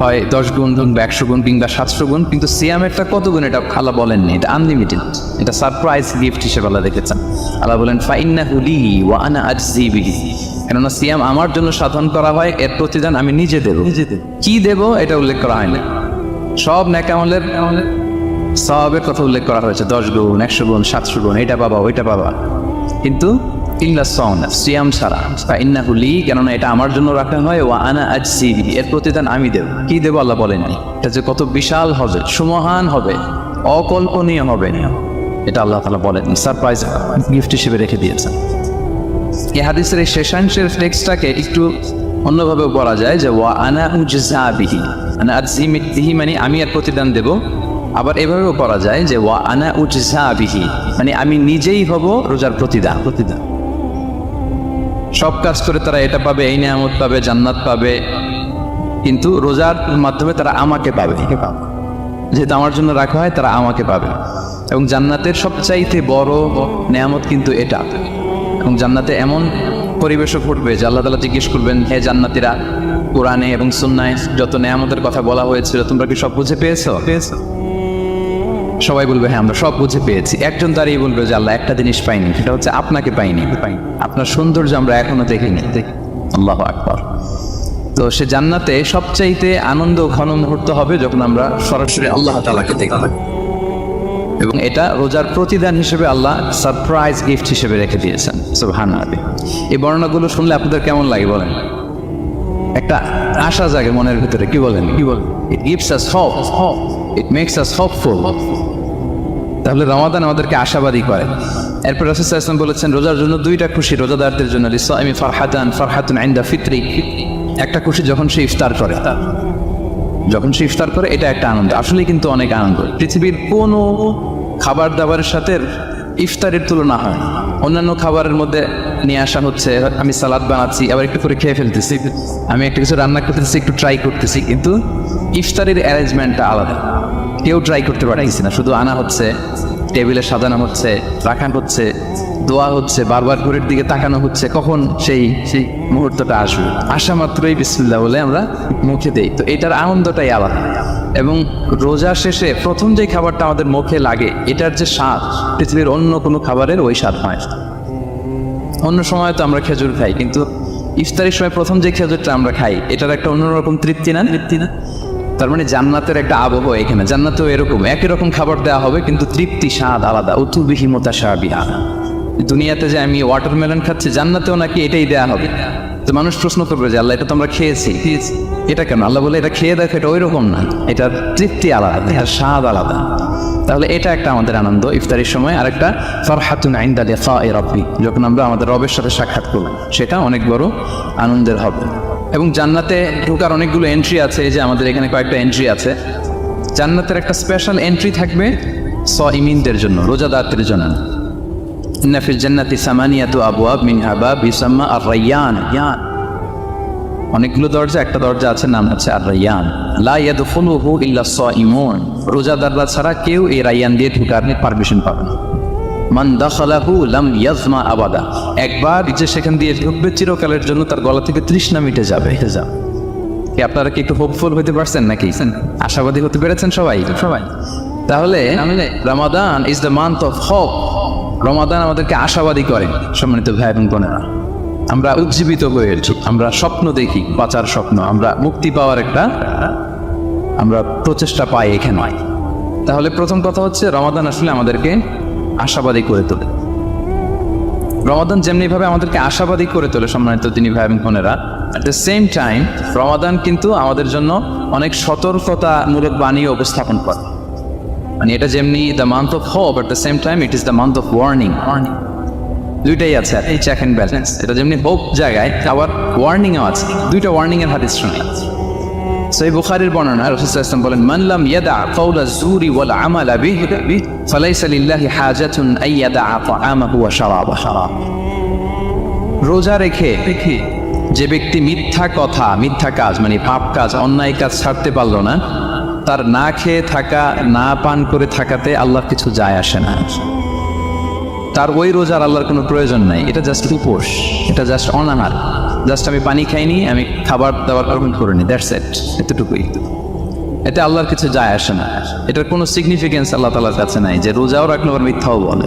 হয় 10 গুণ কিংবা 100 গুণ কিংবা 700 গুণ, কিন্তু সিয়ামেরটা কত গুণ এটা আল্লাহ বলেননি, এটা আনলিমিটেড, এটা সারপ্রাইজ গিফট হিসেবে আল্লাহ রেখেছেন। আল্লাহ বলেন ফাইন্নাহু লি ওয়া আনা আজসি বিহি, কেননা সিয়াম আমার জন্য সাধন করা হয়, এর প্রতিদান আমি নিজে দেব। কি দেব এটা উল্লেখ করা হয় না। সব নেক আমলের সওয়াবের কথা উল্লেখ করা হয়েছে, 10 গুণ, 100 গুণ, 700 গুণ, এটা পাবা ওইটা পাবা, কিন্তু ইল্লা সিয়াম ছাড়া। ফাইন্নাহু লি, কেননা এটা আমার জন্য রাখা হয়, ওয়া আনা আজসি বিহি, এর প্রতিদান আমি দেব। কি দেব আল্লাহ বলেননি। এটা যে কত বিশাল হবে, সুমহান হবে, অকল্পনীয় হবে, এটা আল্লাহ তাআলা বলেননি, সারপ্রাইজ গিফট হিসেবে রেখে দিয়েছেন। এই হাদিসের এই শেষাংশের টেক্সটটাকে একটু অন্যভাবে বলা যায় যে ওয়া আনা উজজা বিহি, আনা আজজি বিহি মানে আমি এর প্রতিদান দেব। আবার এভাবেও পড়া যায় যে ওয়া আনা উজজা বিহি, মানে আমি নিজেই হব রোজার প্রতিদান। সব কাজ করে তারা এটা পাবে, এই নিয়ামত পাবে, জান্নাত পাবে, কিন্তু রোজার মাধ্যমে তারা আমাকে পাবে, যেহেতু আমার জন্য রাখা হয় তারা আমাকে পাবে। এবং জান্নাতের সবচাইতে বড় নিয়ামত কিন্তু এটা। এবং জান্নাতে এমন পরিবেশও ঘটবে যে আল্লাহ তাআলা জিজ্ঞেস করবেন, হে জান্নাতীরা, কোরআনে এবং সুন্নায় যত নিয়ামতের কথা বলা হয়েছিল তোমরা কি সব বুঝে পেয়েছো? সবাই বলবে হ্যাঁ আমরা সব বুঝে পেয়েছি। একজন দাঁড়িয়ে বলবে যে আল্লাহ একটা জিনিস পাইনি, সেটা হচ্ছে আপনাকে পাইনি, আপনার সৌন্দর্য আমরা এখনো দেখিনি। আল্লাহু আকবার। তো সে জান্নাতে সবচাইতে আনন্দ ঘন মুহূর্ত হবে যখন আমরা সরাসরি আল্লাহ তাআলাকে দেখব, এবং এটা রোজার প্রতিদান হিসেবে আল্লাহ সারপ্রাইজ গিফট হিসেবে রেখে দিয়েছেন। সুবহানাল্লাহ। এই বর্ণনাগুলো শুনলে আপনাদের কেমন লাগে বলেন? একটা আশা জাগে মনের ভিতরে, কি বলেন? It gives us hope, it makes us hopeful. তাহলে রমাদান আমাদেরকে আশাবাদী করে। এরপর রাসূল সাল্লাল্লাহু আলাইহি ওয়াসাল্লাম বলেছেন রোজার জন্য দুইটা খুশি রোজাদারদের জন্য, লিসাইমি ফারহাতুন ইনদা ফিতরি। একটা খুশি যখন সে ইফতার করে, এটা একটা আনন্দ, আসলে কিন্তু অনেক আনন্দ। পৃথিবীর কোনো খাবার দাবারের সাথে ইফতারের তুলনা হয়। অন্যান্য খাবারের মধ্যে নিয়ে আসা হচ্ছে, আমি সালাদ বানাচ্ছি আবার একটু করে খেয়ে ফেলতেছি, আমি একটা কিছু রান্না করতেছি একটু ট্রাই করতেছি, কিন্তু ইফতারের অ্যারেঞ্জমেন্টটা আলাদা। কেউ ট্রাই করতে পারতেছি না, শুধু আনা হচ্ছে, টেবিলে সাজানো হচ্ছে, রাখানো হচ্ছে, দোয়া হচ্ছে, বারবার ঘরের দিকে তাকানো হচ্ছে কখন সেই মুহূর্তটা আসবে। আসা মাত্রই বিসমিল্লাহ বলে আমরা মুখে দেই। তো এটার আনন্দটাই আলাদা। এবং রোজা শেষে প্রথম যে খাবারটা আমাদের মুখে লাগে, এটার যে স্বাদ পৃথিবীর অন্য কোনো খাবারের ওই স্বাদ হয়। অন্য সময় তো আমরা খেজুর খাই, কিন্তু ইফতারের সময় প্রথম যে খেজুরটা আমরা খাই, এটার একটা অন্যরকম তৃপ্তি না? তার মানে জান্নাতের একটা আবহ এখানে। জান্নাতেও এরকম একই রকম খাবার দেওয়া হবে, কিন্তু তৃপ্তি স্বাদ আলাদা। উতুবিহি মুতাশাবিহা। দুনিয়াতে যে আমি ওয়াটারমেলন খাচ্ছি, জান্নাতেও নাকি এটাই দেয়া হবে। তো মানুষ প্রশ্ন করবে যে আল্লাহ এটা তো আমরা খেয়েছি, এটা কেন? আল্লাহ বলে এটা খেয়ে দেখো, এটা ওই রকম না, এটার তৃপ্তি আলাদা, এটার স্বাদ আলাদা। তাহলে এটা একটা আমাদের আনন্দ ইফতারের সময়। আর একটা ফারহাতুন ইনদা লিকাই রাব্বি, যখন আমরা আমাদের রবের সাথে সাক্ষাৎ করব, সেটা অনেক বড় আনন্দের হবে। এবং জান্নাতে ঢোকার অনেকগুলো এন্ট্রি আছে। এই যে আমাদের এখানে কয়েকটা এন্ট্রি আছে। জান্নাতের একটা স্পেশাল এন্ট্রি থাকবে সাইমিনদের জন্য, রোজাদারদের জন্য। ইন্না ফিল জান্নাতি সামানিয়াতু আবওয়াব মিনহা বাব ইউসাম্মা আর-রায়্যান। অনেকগুলো দরজা, একটা দরজা আছে নাম হচ্ছে আর-রায়্যান। লা ইয়াদখুলুহু ইল্লা সাইমুন। রোজাদাররা ছাড়া কেউ এই রায়্যান দিয়ে ঢোকার পারমিশন পাবে না। মান দাখালাহু লাম ইয়াজমা আবাদা। একবার যে সেখান দিয়ে ঢুকবে, চিরকালের জন্য তার গলা থেকে তৃষ্ণা মিটে যাবে। কি আপনারা কি একটু হোপফুল হতে পারছেন নাকি? আশাবাদী হতে পেরেছেন সবাই? তাহলে Ramadan is the month of hope. Ramadan আমাদেরকে আশাবাদী করে। সম্মানিত ভাই এবং বোনেরা, আমরা উজ্জীবিত হয়ে উঠি, আমরা স্বপ্ন দেখি, বাঁচার স্বপ্ন, আমরা মুক্তি পাওয়ার একটা আমরা প্রচেষ্টা পাই এখানে। তাহলে প্রথম কথা হচ্ছে রমাদান আসলে আমাদেরকে আশাবাদী করে তোলে। রমাদান যেমনিভাবে আমাদেরকে আশাবাদী করে তোলে সম্মানিত দিনী ভাই এবং বোনেরা, অ্যাট দ্য সেম টাইম রমাদান কিন্তু আমাদের জন্য অনেক সতর্কতামূলক বাণী উপস্থাপন করে। মানে এটা যেমনি the month of hope, at the same time it is the month of warning. দুইটাই আছে, এই চেক অ্যান্ড ব্যালেন্স। এটা যেমনি হোপ জায়গায়, আবার ওয়ার্নিংও আছে। দুইটা ওয়ার্নিংয়ের হাদিস শুনি। সহিহ বুখারীর বর্ণনা, রাসূল সাল্লাল্লাহু আলাইহি ওয়াসাল্লাম বলেন, মান লাম ইয়াদা কাওলা যুরি ওয়াল আমালা বিহি ফালাইসা লিল্লাহি হাজাতুন আন ইয়াদা তাআমাহু ওয়া শারাবাহু। রোজা রেখে যে ব্যক্তি মিথ্যা কথা, মিথ্যা কাজ, মানে পাপ কাজ, অন্যায় কাজ ছাড়তে পারলো না, তার না খেয়ে থাকা, না পান করে থাকাতে আল্লাহর কিছু যায় আসে না। তার ওই রোজার আল্লাহর কোনো প্রয়োজন নাই। এটা জাস্ট উপোস, এটা জাস্ট অনাহার, জাস্ট আমি পানি খাইনি, আমি খাবার দাবার গ্রহণ করিনি, দ্যাটস ইট, এতটুকুই। এতে আল্লাহর কিছু যায় আসে না। এটার কোনো সিগনিফিকেন্স আল্লাহ তাআলার কাছে নাই যে রোজাও রাখলো আবার মিথ্যাও বলে,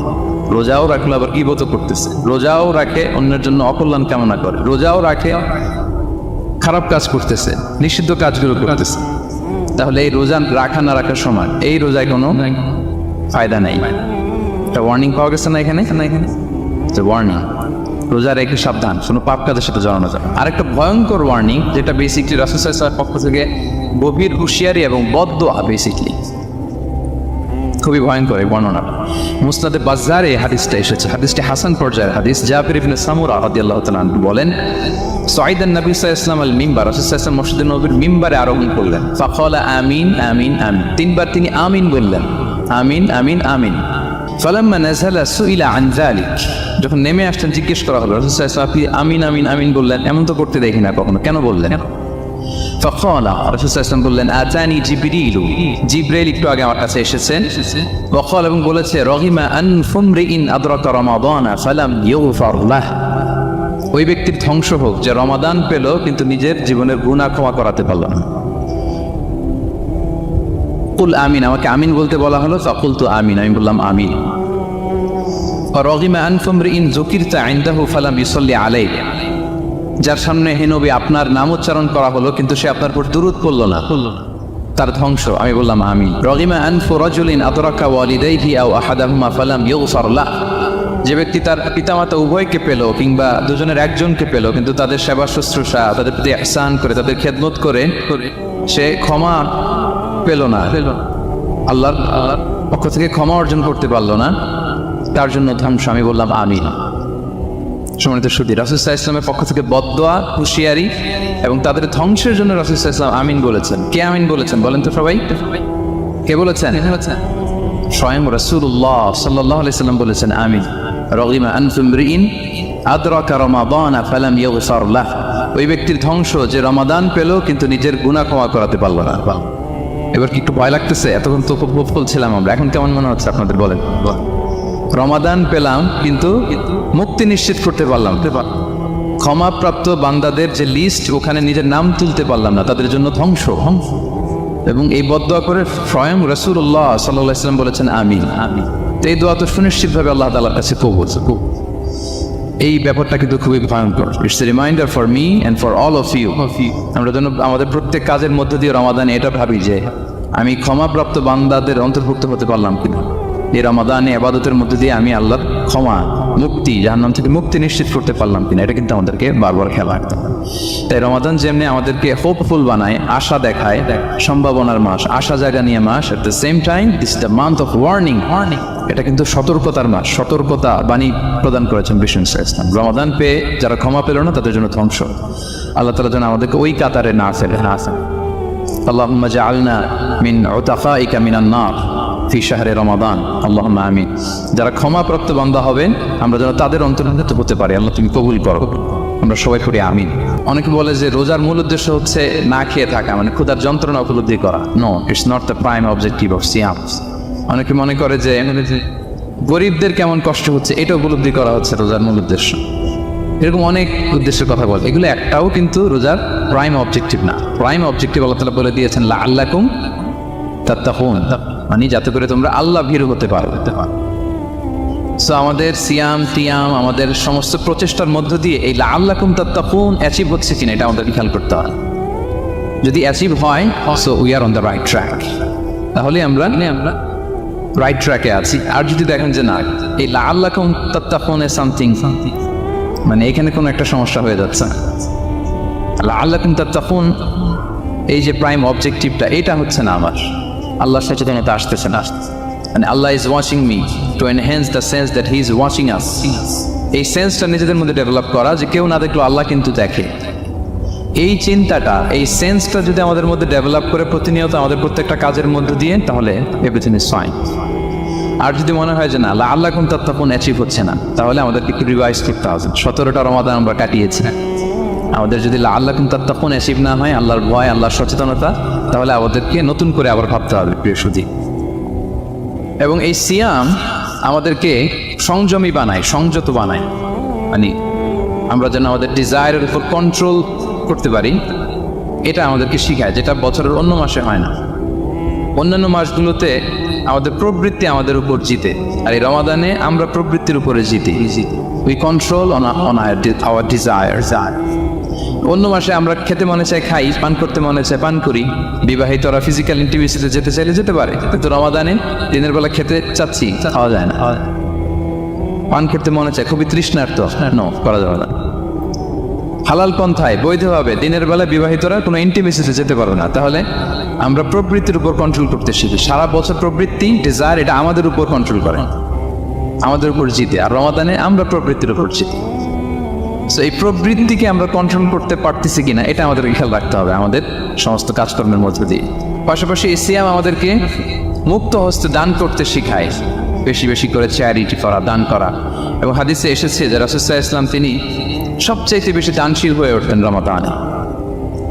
রোজাও রাখলো আবার গীবত করতেছে, রোজাও রাখে অন্যের জন্য অকল্যাণ কামনা করে, রোজাও রাখে খারাপ কাজ করতেছে, নিষিদ্ধ কাজগুলো করতেছে। তাহলে এই রোজা রাখা না রাখার সময় এই রোজায় কোনো ফায়দা নাই। একটা ওয়ার্নিং পাওয়া গেছে না এখানে? ওয়ার্নিং, রোজা রেখে সাবধান, কোনো পাপ কাজের সাথে জড়ানো যাবে। আরেকটা ভয়ঙ্কর ওয়ার্নিং, যেটা বেসিকলি রাসূল সাল্লাল্লাহু আলাইহি ওয়াসাল্লামের পক্ষ থেকে গভীর হুঁশিয়ারি এবং বদদোয়া, বেসিকলি খুবই ভয়ঙ্কর এই বর্ণনা। মুসনাদে বাজ্জারে হাদিসটা এসেছে, হাদিসটি হাসান পর্যায়ের হাদিস। জাবির ইবনে সামুরা রাদিয়াল্লাহু তাআলা আনহু বলেন, সাইদান নবী সাল্লাল্লাহু আলাইহি ওয়াসাল্লাম আল মিম্বার, রাসূল সাল্লাল্লাহু আলাইহি ওয়াসাল্লাম মসজিদে নববীর মিম্বারে আরোহণ করলেন। ফাকালা আমিন আমিন আমিন, তিনবার তিনি আমিন বললেন, আমিন আমিন আমিন। ফালাম্মা নাযালা সুইলা আন যালিক, যখন নেমে আসতেন জিজ্ঞেস করা হলো, রাসূল সাল্লাল্লাহু আলাইহি ওয়াসাল্লাম আপনি আমিন আমিন আমিন বললেন, এমন তো করতে দেখি না কখনো, কেন বললেন? ফাকালা, রাসূল সাল্লাল্লাহু আলাইহি ওয়াসাল্লাম বললেন, আতানি জিবরিল, জিবরাইল একটু আগে আমার কাছে এসেছেন। ওয়াকাল, এবং বলেছে, রহিমা আন ফুমরিইন আদরাকা রমাদানা ফালাম ইউগফার লাহ, ওই ব্যক্তির ধ্বংস হোক যে রমাদান পেল কিন্তু নিজের জীবনের গুনাহ ক্ষমা করাতে পারল না। কুল আমিন, আমাকে আমিন বলতে বলা হলো, ফাকুলতু আমিন, আমি বললাম আমিন। রাগিমা আনফু ইমরিইন যুকিরতা ইনদাহু ফালাম ইউসাল্লি আলাইহি, যার সামনে হে নবী আপনার নাম উচ্চারণ করা হলো কিন্তু সে আপনার উপর দুরূদ পড়ল না, তার ধ্বংস। আমি বললাম আমিন। রাগিমা আনফু রাজুলিন আদরাকা ওয়ালিদাইহি আও আহাদাহুমা ফালাম ইউগফার লাহ, যে ব্যক্তি তার পিতামাতা উভয়কে পেল কিংবা দুজনের একজনকে পেল কিন্তু তাদের সেবা শুশ্রূষা, তাদের প্রতি ইহসান করে, তাদের খেদমত করে সে ক্ষমা পেল না, আল্লাহর পক্ষ থেকে ক্ষমা অর্জন করতে পারলো না, তার জন্য ধ্বংস। আমি বললাম আমিন। সম্মানিত সুধী, রাসূল সাল্লাল্লাহু আলাইহি ওয়াসাল্লামের পক্ষ থেকে বদদোয়া, হুঁশিয়ারি এবং তাদের ধ্বংসের জন্য রাসূল সাল্লাল্লাহু আলাইহি ওয়াসাল্লাম আমিন বলেছেন। কে আমিন বলেছেন বলেন তো সবাই? কে বলেছেন? স্বয়ং রাসূলুল্লাহ সাল্লাল্লাহু আলাইহি ওয়াসাল্লাম বলেছেন আমিন। রাগিমা আনফু ইমরিইন আদরাকা রমাদানা ফালাম ইউগফার লাহ, ওই ব্যক্তির ধ্বংস যে রমাদান পেল কিন্তু নিজের গুনাহ ক্ষমা করাতে পারল না। এবার কি একটু ভয় লাগতেছে? এতক্ষণ তো খুব হোপফুল ছিলাম আমরা, এখন কেমন মনে হচ্ছে আপনাদের বলেন? রমাদান পেলাম কিন্তু মুক্তি নিশ্চিত করতে পারলাম, ক্ষমাপ্রাপ্ত বান্দাদের যে লিস্ট ওখানে নিজের নাম তুলতে পারলাম না, তাদের জন্য ধ্বংস। এবং এই বদদোয়া করে স্বয়ং রাসূলুল্লাহ সাল্লাল্লাহু আলাইহি ওয়াসাল্লাম বলেছেন আমিন। তো এই দোয়া তো সুনিশ্চিতভাবে আল্লাহ তাআলার কাছে কবুল। এই ব্যাপারটা কিন্তু খুবই ভয়ঙ্কর। It's a reminder for me and for all of you. আমরা যেন আমাদের প্রত্যেক কাজের মধ্য দিয়ে রমাদানে এটা ভাবি যে আমি ক্ষমাপ্রাপ্ত বান্দাদের অন্তর্ভুক্ত হতে পারলাম কিনা। এই রমাদানে ইবাদতের মধ্য দিয়ে আমি আল্লাহর ক্ষমা, মুক্তি, জাহান্নাম থেকে মুক্তি নিশ্চিত করতে পারলাম কিনা, এটা কিন্তু আমাদেরকে বারবার খেয়াল রাখতে হবে। তাই রমাদান যেমনি আমাদেরকে হোপফুল বানায়, আশা দেখায়, সম্ভাবনার মাস, আশা জায়গা নিয়ে মাস, at the same time this is the month of warning. এটা কিন্তু সতর্কতার মাস, সতর্কতা বাণী প্রদান করেছেন বিষ্ণু ইসলাম। রমাদান পেয়ে যারা ক্ষমা পেল না তাদের জন্য ধ্বংস। আল্লাহ তাআলা যেন আমাদেরকে ওই কাতারে না ফেলে। আল্লাহুম্মা জাআলনা মিন উতাকাইকা মিনান নার ফি শাহরি রমাদান, আল্লাহুম্মা আমিন। যারা ক্ষমাপ্রাপ্ত বান্দা হবেন আমরা যেন তাদের অন্তর্ভুক্ত হতে পারি। আল্লাহ তুমি কবুল করো, আমরা সবাই করি আমিন। অনেকে বলে যে রোজার মূল উদ্দেশ্য হচ্ছে না খেয়ে থাকা, মানে ক্ষুধার যন্ত্রণা উপলব্ধি করা। No, it's not the prime objective of সিয়াম। অনেকে মনে করে যে গরিবদের কেমন কষ্ট হচ্ছে এটা উপলব্ধি করা হচ্ছে রোজার মূল উদ্দেশ্য। এরকম অনেক উদ্দেশ্যের কথা বলে, এগুলো একটাও কিন্তু রোজার প্রাইম অবজেক্টিভ না। প্রাইম অবজেক্টিভ আল্লাহ তাআলা বলে দিয়েছেন লাআল্লাকুম তাত্তাকুন, মানে যাতে করে তোমরা আল্লাহ ভীরু হতে পারো। সো আমাদের সিয়াম টিয়াম, আমাদের সমস্ত প্রচেষ্টার মধ্য দিয়ে এই লাআল্লাকুম তাত্তাকুন অ্যাচিভ হচ্ছে কিনা এটা আমাদের খেয়াল করতে হবে। যদি অ্যাচিভ হয়, so we are on the right track, তাহলে আমরা রাইট ট্র্যাকে আছি। আর যদি দেখেন যে না, এই লাআল্লাকুম তাত্তাকুন এ সামথিং, মানে এখানে কোনো একটা সমস্যা হয়ে যাচ্ছে, লাআল্লাকুম তাত্তাকুন এই যে প্রাইম অবজেক্টিভটা এটা হচ্ছে না, আমার আল্লাহর সচেতনতা আসতেছে না। মানে Allah is watching me, to enhance the sense that he is watching us. এই সেন্সটা নিজেদের মধ্যে ডেভেলপ করা যে কেউ না দেখলেও আল্লাহ কিন্তু দেখে। এই চিন্তাটা, এই সেন্সটা যদি আমাদের মধ্যে ডেভেলপ করে প্রতিনিয়ত আমাদের প্রত্যেকটা কাজের মধ্য দিয়ে, তাহলে এভরিথিং ইজ ফাইন। আর যদি মনে হয় যে না লাআল্লাকুম তাত্তাকুন অ্যাচিভ হচ্ছে না, তাহলে আমাদেরকে একটু রিভাইজ করতে হবে। 17টা রমাদান আমরা কাটিয়েছি, আমাদের যদি লাআল্লাকুম তাত্তাকুন অ্যাচিভ না হয়, আল্লাহর ভয়, আল্লাহর সচেতনতা, তাহলে আমাদেরকে নতুন করে আবার ভাবতে হবে প্রিয় সুধী। এবং এই সিয়াম আমাদেরকে সংযমী বানায়, সংযত বানায়, মানে আমরা যেন আমাদের ডিজায়ারের উপর কন্ট্রোল করতে পারি, এটা আমাদেরকে শিখায়, যেটা বছরের অন্য মাসে হয় না। অন্যান্য মাসগুলোতে আমাদের প্রবৃত্তি আমাদের উপর জিতে, আর এই রমাদানে আমরা প্রবৃত্তির উপরে জিতি। We control on our desire. অন্য মাসে আমরা খেতে মনে চাই খাই, পান করতে মনে চাই পান করি, বিবাহিতরা ফিজিক্যাল ইন্টিমেসিতে যেতে চাইলে যেতে পারে, কিন্তু রমাদানে দিনের বেলা খেতে চাচ্ছি, খাওয়া যায় না। পান করতে মনে চায়, খুবই তৃষ্ণার্ত, নো, করা যাবে না। হালাল পন্থায় বৈধভাবে দিনের বেলা বিবাহিতরা কোনো ইন্টিমেসিতে যেতে পারবে না। তাহলে আমরা প্রবৃত্তির উপর কন্ট্রোল করতে শিখি। সারা বছর প্রবৃত্তি, ডিজায়ার, এটা আমাদের উপর কন্ট্রোল করে, আমাদের উপর জিতে। আর রমাদানে আমরা প্রবৃত্তির উপর জিতি। সো এই প্রবৃত্তিকে আমরা কন্ট্রোল করতে পারতেছি কিনা এটা আমাদেরকে খেয়াল রাখতে হবে আমাদের সমস্ত কাজকর্মের মধ্যে দিয়ে। পাশাপাশি এই সিয়াম আমাদেরকে মুক্ত হস্তে দান করতে শিখায়, বেশি বেশি করে চ্যারিটি করা, দান করা। এবং হাদিসে এসেছে যে রাসূল সাল্লাল্লাহু আলাইহি ওয়াসাল্লাম তিনি সবচাইতে বেশি দানশীল হয়ে উঠতেন রমাদানে।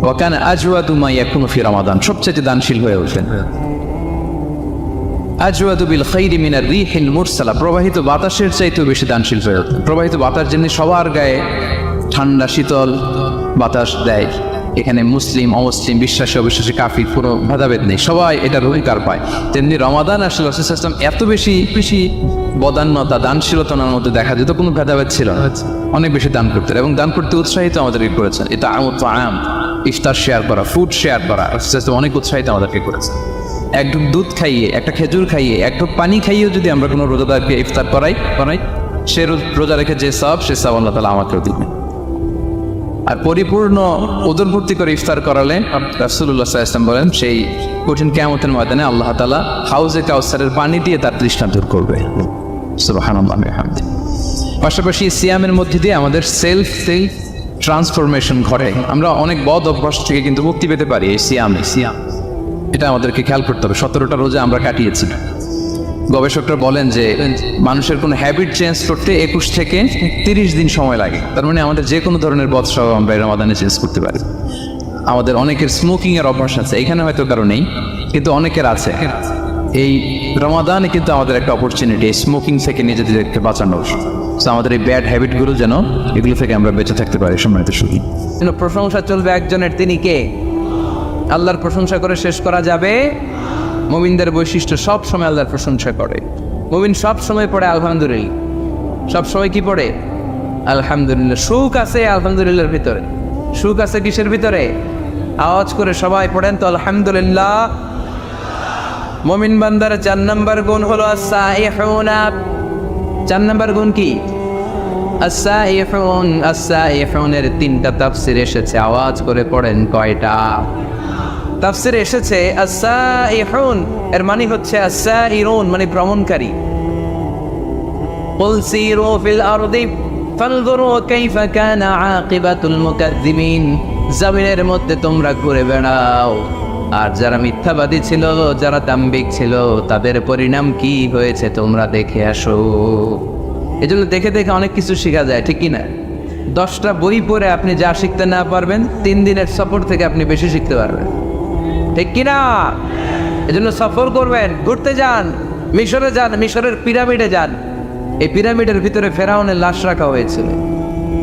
ওয়া কানা আজওয়াদু মা ইয়াকুনু ফি রমাদান, সবচাইতে দানশীল হয়ে উঠতেন। আজওয়াদু বিল খাইরি মিনার রিহিল মুরসালা, প্রবাহিত বাতাসের চাইতেও বেশি দানশীল হয়ে উঠতেন। প্রবাহিত বাতাস যেমনি সবার গায়ে ঠান্ডা শীতল বাতাস দেয়, এখানে মুসলিম অমুসলিম বিশ্বাসী অবিশ্বাসী কাফির কোনো ভেদাভেদ নেই, সবাই এটার অধিকার পায়। তেমনি রমাদান আসলে রাসূল সাল্লাল্লাহু আলাইহি ওয়াসাল্লাম এত বেশি বদান্যতা দানশীলতার মধ্যে দেখা যেত, কোনো ভেদাভেদ ছিল না, অনেক বেশি দান করতেন এবং দান করতে উৎসাহিত আমাদেরকে করেছেন। এটা আম ইফতার শেয়ার করা, ফুড শেয়ার করা, রাসূল সাল্লাল্লাহু আলাইহি ওয়াসাল্লাম অনেক উৎসাহিত আমাদেরকে করেছেন। এক ঢুক দুধ খাইয়ে, একটা খেজুর খাইয়ে, এক ঢুক পানি খাইয়েও যদি আমরা কোনো রোজাদারকে ইফতার করাই সে রোজা রেখে যে সওয়াব, সে সওয়াব আল্লাহ তাআলা আমাকেও দিবেন। আর পরিপূর্ণ উদরপূর্তি করে ইফতার করালে রাসূলুল্লাহ সাল্লাল্লাহু আলাইহি ওয়াসাল্লাম বলেন সেই কঠিন কিয়ামতের ময়দানে আল্লাহ তাআলা হাউজে কাউসারের পানি দিয়ে তার তৃষ্ণা দূর করবে। সুবহানাল্লাহ ওয়া বিহামদিহি। পাশাপাশি সিয়ামের মধ্যে দিয়ে আমাদের সেলফ ট্রান্সফরমেশন ঘটে। আমরা অনেক বদ অভ্যাস থেকে কিন্তু মুক্তি পেতে পারি এই সিয়াম এটা আমাদেরকে খেয়াল করতে হবে। 17টা রোজা আমরা কাটিয়েছি। গবেষকরা বলেন যে মানুষের কোনো হ্যাবিট চেঞ্জ করতে 21 থেকে 30 দিন সময় লাগে। তার মানে আমাদের যে কোনো ধরনের বদ স্বভাব আমরা এই রমাদানে চেঞ্জ করতে পারি। আমাদের অনেকের স্মোকিংয়ের অভ্যাস আছে, এখানে হয়তো কারো নেই, কিন্তু অনেকের আছে। এই রমাদানে কিন্তু আমাদের একটা অপরচুনিটি স্মোকিং থেকে নিজেদেরকে বাঁচানোর। সো আমাদের এই ব্যাড হ্যাবিটগুলো যেন এগুলো থেকে আমরা বেঁচে থাকতে পারি। সম্মানিত সুখী, প্রশংসা চলবে একজনের, তিনি কে? আল্লাহর প্রশংসা করে শেষ করা যাবে? মুমিনদের বৈশিষ্ট্য সব সময় আল্লাহর প্রশংসা করে। মুমিন সব সময় পড়ে আলহামদুলিল্লাহ। সব সময় কি পড়ে? আলহামদুলিল্লাহ। সুখ আছে আলহামদুলিল্লাহর ভিতরে। সুখ আছে কিসের ভিতরে? আওয়াজ করে সবাই পড়েন তো আলহামদুলিল্লাহ। মুমিন বান্দার 4 নম্বর গুণ হলো আস-সাইহুনা। 4 নম্বর গুণ কি? আস-সাইহুন। আস-সাইহুনের 3টা তাফসীর এসেছে, আওয়াজ করে পড়েন কয়টা? তাফসীরে এসেছে আস-সাইহুন এর মানে হচ্ছে আস-সাইরুন মানে ভ্রমণকারী। কুল সিরু ফিল আরদি ফানজুরু কাইফা কানা আকিবাতুল মুকাজ্জিমিন। জমিনের মধ্যে তোমরা ঘুরে বেড়াও, আর যারা মিথ্যাবাদী ছিল, যারা দাম্ভিক ছিল, তাদের পরিণাম কি হয়েছে তোমরা দেখে আসো। এজন্য দেখে দেখে অনেক কিছু শেখা যায়, ঠিক কি না? 10টা বই পড়ে আপনি যা শিখতে না পারবেন, 3 দিনের সফর থেকে আপনি বেশি শিখতে পারবেন, ঠিক কিনা? এজন্য সফর করবেন, ঘুরতে যান, মিশরে যান, মিশরের পিরামিডে যান। এই পিরামিডের ভিতরে ফেরাউনের লাশ রাখা হয়েছিল,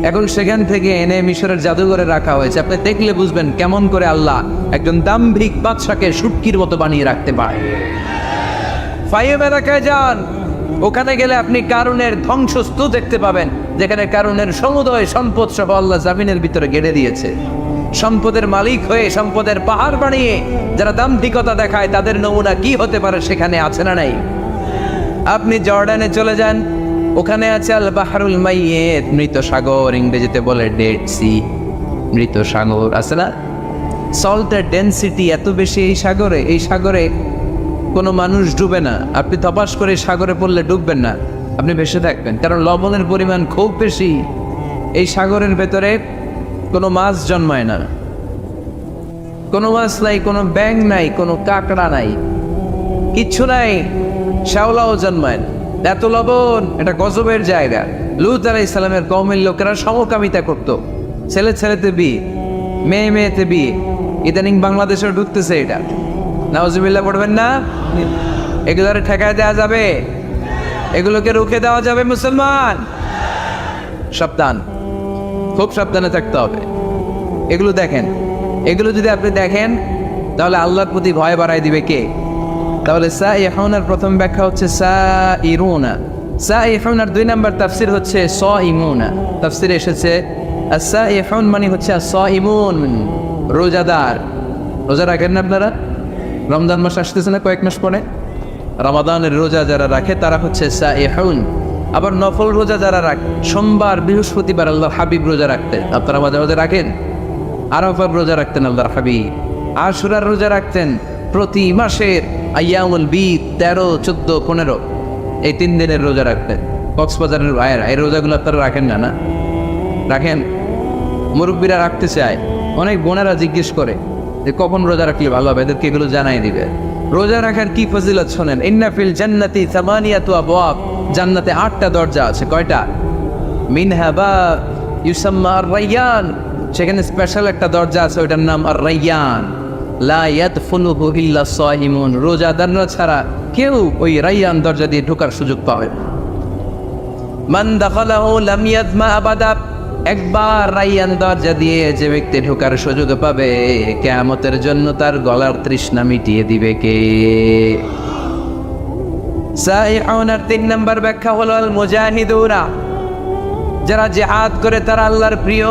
এখন সেখান থেকে এনে মিশরের জাদুঘরে রাখা হয়েছে। আপনি দেখলে বুঝবেন কেমন করে আল্লাহ একজন দাম্ভিক বাদশাকে শুটকির মতো বানিয়ে রাখতে পারে। ফাইম এলাকায় যান, ওখানে গেলে আপনি কারুনের ধ্বংসস্তূপ দেখতে পাবেন, যেখানে কারুনের সমুদয় সম্পদ সহ আল্লাহ জামিনের ভিতরে গেড়ে দিয়েছে। সম্পদের মালিক হয়ে সম্পদের পাহাড় বানিয়ে যারা দাম্ভিকতা দেখায়, তাদের নমুনা কি হতে পারে সেখানে আছে না নাই? আপনি জর্ডানে চলে যান, ওখানে আছে আল বাহরুল মাইয়িত, মৃত সাগর, ইংরেজিতে বলে ডেড সি, মৃত সাগর আছে না? সল্টের ডেনসিটি এত বেশি এই সাগরে, এই সাগরে কোনো মানুষ ডুবে না। আপনি তপাস করে সাগরে পড়লে ডুববেন না, আপনি ভেসে থাকবেন, কারণ লবণের পরিমাণ খুব বেশি। এই সাগরের ভেতরে কোনো মাছ জন্মায় না, কোনো মাছ নাই, কোনো ব্যাঙ নাই, কোনো কাঁকড়া নাই, কিচ্ছু নাই। শ্যাওলাও জন্মায় না, এত লবণ। এটা গজবের জায়গা। লূত আলাইহিস সালামের কওমের লোকেরা সমকামিতা করত, ছেলে ছেলেতে বিয়ে, মেয়ে মেয়েতে বিয়ে। ইদানিং বাংলাদেশে ঢুকতেছে এটা, নাউজুবিল্লাহ পড়বেন না? এগুলোর ঠেকায় দেওয়া যাবে? এগুলোকে রুখে দেওয়া যাবে? মুসলমান সাবধান, খুব সাবধানে থাকতে হবে। এগুলো দেখেন, এগুলো যদি আপনি দেখেন তাহলে আল্লাহর প্রতি ভয় বাড়াই দিবে কে? তাহলে সাইহুনার প্রথম ব্যাখ্যা হচ্ছে সাইরুনা। সাইহুনার 2 নম্বর তাফসীর হচ্ছে সাইমুনা। তাফসীরে এসেছে আস-সাইহুন মানে হচ্ছে আস-সাইমুন, রোজাদার। রোজা রাখেন না আপনারা? রমজান মাস আসতেছে না কয়েক মাস পরে? রমাদানের রোজা যারা রাখে তারা হচ্ছে সাইহুন। আবার নফল রোজা যারা রাখে, সোমবার বৃহস্পতিবার আল্লাহর হাবিব রোজা রাখতেন, আপনারা মাঝে মাঝে রাখেন। আরাফার রোজা রাখতেন আল্লাহর হাবিব, আশুরার রোজা রাখতেন। প্রতি মাসের আইয়ামুল বীদ 13, 14, 15 এই 3 দিনের রোজা রাখতেন। কক্সবাজারের ভাইয়েরা এই রোজাগুলো আপনারা রাখেন না? না রাখেন। মুরব্বীরা রাখতে চায়, অনেক বোনেরা জিজ্ঞেস করে যে কখন রোজা রাখলে ভালো হবে, এদেরকে এগুলো জানাই দিবে। রোজা রাখার কি ফজিলত শোনেন। ইন্না ফিল জান্নাতি সামানিয়াতু আবওয়াব, জান্নাতে 8টা দরজা আছে। কয়টা? মিনহা বাব ইউসাম্মা আর-রায়্যান, সেখানে স্পেশাল একটা দরজা আছে, ওইটার নাম আর-রায়্যান। লা ইয়াদখুলুহু ইল্লা সাইমুন, রোজাদাররা ছাড়া কেউ ওই রায়্যান দরজা দিয়ে ঢোকার সুযোগ পাবে না। মান দাখালাহু লাম ইয়াদমা আবাদা, একবার রাইয়ান দরজা দিয়ে যে ব্যক্তি ঢোকার সুযোগ পাবে, কিয়ামতের জন্য তার গলার তৃষ্ণা মিটিয়ে দিবে কে? সাইউনার 3 নম্বর ব্যাখ্যা হলো আল মুজাহিদুনা, যারা জিহাদ করে তারা আল্লাহর প্রিয়।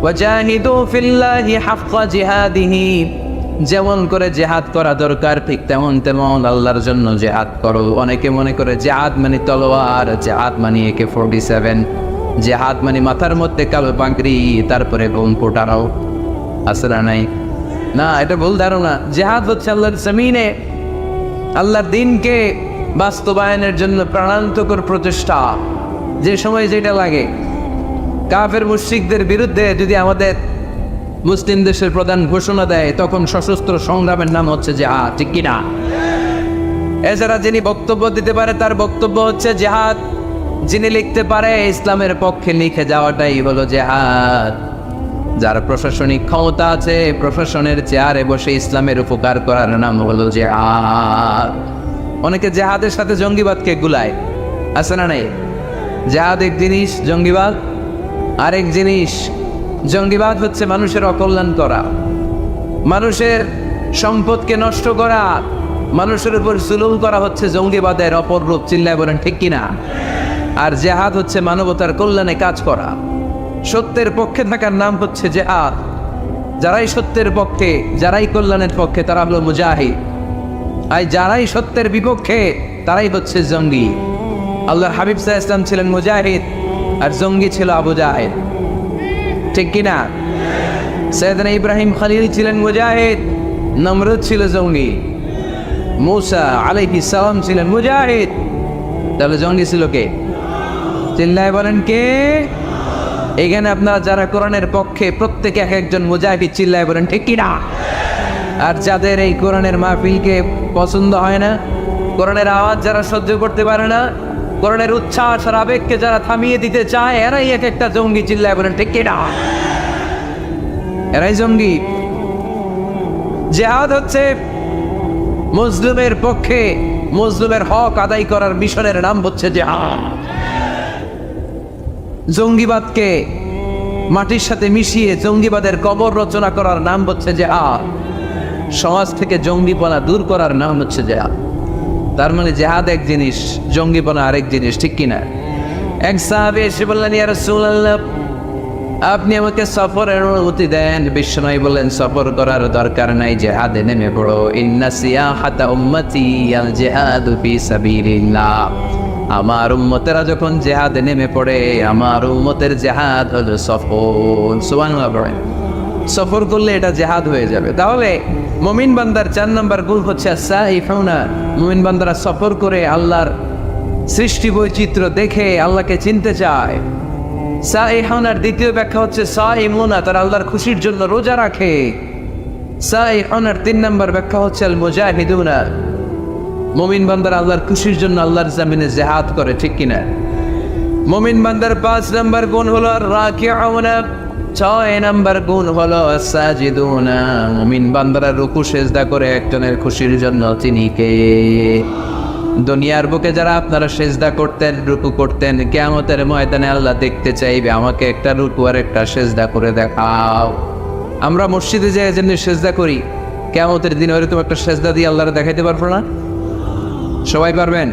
ওয়াজাহিদু ফিল্লাহি হাক্কা জিহাদিহি, যেমন করে জিহাদ করা দরকার ঠিক তেমন তেমন আল্লাহর জন্য জিহাদ করো। অনেকে মনে করে জিহাদ মানে তলোয়ার, জিহাদ মানে AK-47, জিহাদ মানে মাথার মধ্যে কালো পাগড়ি তারপরে বোম ফোটানো, আছে না নাই? না, এটা ভুল ধারণা। জিহাদ হচ্ছে আল্লাহর জমিনে আল্লাহর দ্বীনকে বাস্তবায়নের জন্য প্রাণান্তকর প্রচেষ্টা। যে সময় যেটা লাগে, কাফের মুশরিকদের বিরুদ্ধে যদি আমাদের মুসলিম দেশের প্রধান ঘোষণা দেয়, তখন সশস্ত্র সংগ্রামের নাম হচ্ছে জিহাদ, ঠিক কিনা? এছাড়া যিনি বক্তব্য দিতে পারে তার বক্তব্য হচ্ছে জিহাদ, যিনি লিখতে পারে ইসলামের পক্ষে লিখে যাওয়াটাই হলো জিহাদ। যার প্রশাসনিক ক্ষমতা আছে, প্রশাসনের চেয়ারে বসে ইসলামের উপকার করার নাম হলো জিহাদ। অনেকে জিহাদের সাথে জঙ্গিবাদকে গুলায়, আছে না নাই? জিহাদ এক জিনিস, জঙ্গিবাদ আরেক জিনিস। জঙ্গিবাদ হচ্ছে মানুষের অকল্যাণ করা, মানুষের সম্পদকে নষ্ট করা, মানুষের উপর জুলুম করা হচ্ছে জঙ্গিবাদের অপর রূপ। চিল্লায় বলেন ঠিক কিনা? আর জিহাদ হচ্ছে মানবতার কল্যাণে কাজ করা, সত্যের পক্ষে থাকার নাম হচ্ছে জিহাদ। যারাই সত্যের পক্ষে, যারাই কল্যাণের পক্ষে, তারা হলো মুজাহিদ। আর যারাই সত্যের বিপক্ষে, তারাই হচ্ছে জঙ্গি। আল্লাহর হাবিব সাল্লাল্লাহু আলাইহি ওয়াসাল্লাম ছিলেন মুজাহিদ, আর জঙ্গি ছিল আবু জাহেল, ঠিক কিনা? সাইয়েদনা ইব্রাহিম খলিল ছিলেন মুজাহিদ, নমরুদ ছিল জঙ্গি। মূসা আলাইহিস সালাম ছিলেন মুজাহিদ, তাহলে জঙ্গি ছিল কে? চিল্লায় বলেন কে? এখানে আপনারা যারা কোরআনের পক্ষে, প্রত্যেকে এক একজন মুজাহিদ। চিল্লায় বলেন ঠিক কিনা? আর যাদের এই কোরআনের মাহফিলকে পছন্দ হয় না, কোরআনের আওয়াজ যারা সহ্য করতে পারে না, কোরআনের উচ্ছ্বাস আর আবেগকে যারা থামিয়ে দিতে চায়, এরাই এক একটা জঙ্গি। চিল্লায় বলেন ঠিক কিনা? এরাই জঙ্গি। জিহাদ হচ্ছে মুসলিমের পক্ষে মুসলিমের হক আদায় করার মিশনের নাম হচ্ছে জিহাদ। জঙ্গিবাদকে মাটির সাথে মিশিয়ে জঙ্গিবাদের কবর রচনা করার নাম হচ্ছে জিহাদ। সমাজ থেকে জঙ্গিপনা দূর করার নাম হচ্ছে জিহাদ। তার মানে জিহাদ এক জিনিস, জঙ্গিপনা আরেক জিনিস, ঠিক কিনা? এক সাহাবী এসে বললেন, ইয়া রাসূলুল্লাহ, আপনি আমাকে সফরের অনুমতি দেন। বিশ্বনবী বললেন, সফর করার দরকার নাই, জিহাদে নেমে পড়ো। ইন্না সিয়াহাতা উম্মতি আল জিহাদু ফি সাবিলিল্লাহ। আমার উম্মতেরা যখন জিহাদে নেমে পড়ে, আমার উম্মতের জিহাদ হলো সফর। সুবহানাল্লাহ বলেন। সফর করলে এটা জিহাদ হয়ে যাবে। তাহলে মুমিন বান্দার 4 নম্বর গুণ হচ্ছে সাইফুনা। মুমিন বান্দারা সফর করে আল্লাহর সৃষ্টি বৈচিত্র্য দেখে আল্লাহকে চিনতে চায়। সাইহুনার দ্বিতীয় ব্যাখ্যা হচ্ছে সাইমুনা, তারা আল্লাহর খুশির জন্য রোজা রাখে। সাইহুনার 3 নম্বর ব্যাখ্যা হচ্ছে আল মুজাহিদুনা। মুমিন বান্দারা আল্লাহর খুশির জন্য আল্লাহর জমিনে জিহাদ করে, ঠিক কিনা? মুমিন বান্দার 5 নম্বর গুণ হলো আর রাকিউনা। 6 নম্বর গুণ হলো সাজিদুনা। মুমিন বান্দারা রুকু সেজদা করে একজনের খুশির জন্য। তিনি কে? দুনিয়ার বুকে যারা আপনারা সেজদা করতেন, রুকু করতেন, কিয়ামতের ময়দানে আল্লাহ দেখতে চাইবে, আমাকে একটা রুকু আর একটা সেজদা করে দেখাও। আমরা মসজিদে যে জন্য সেজদা করি, কিয়ামতের দিন ওইরকম একটা সেজদা দিয়ে আল্লাহরে দেখাইতে পারবো না? সবাই পারবেন?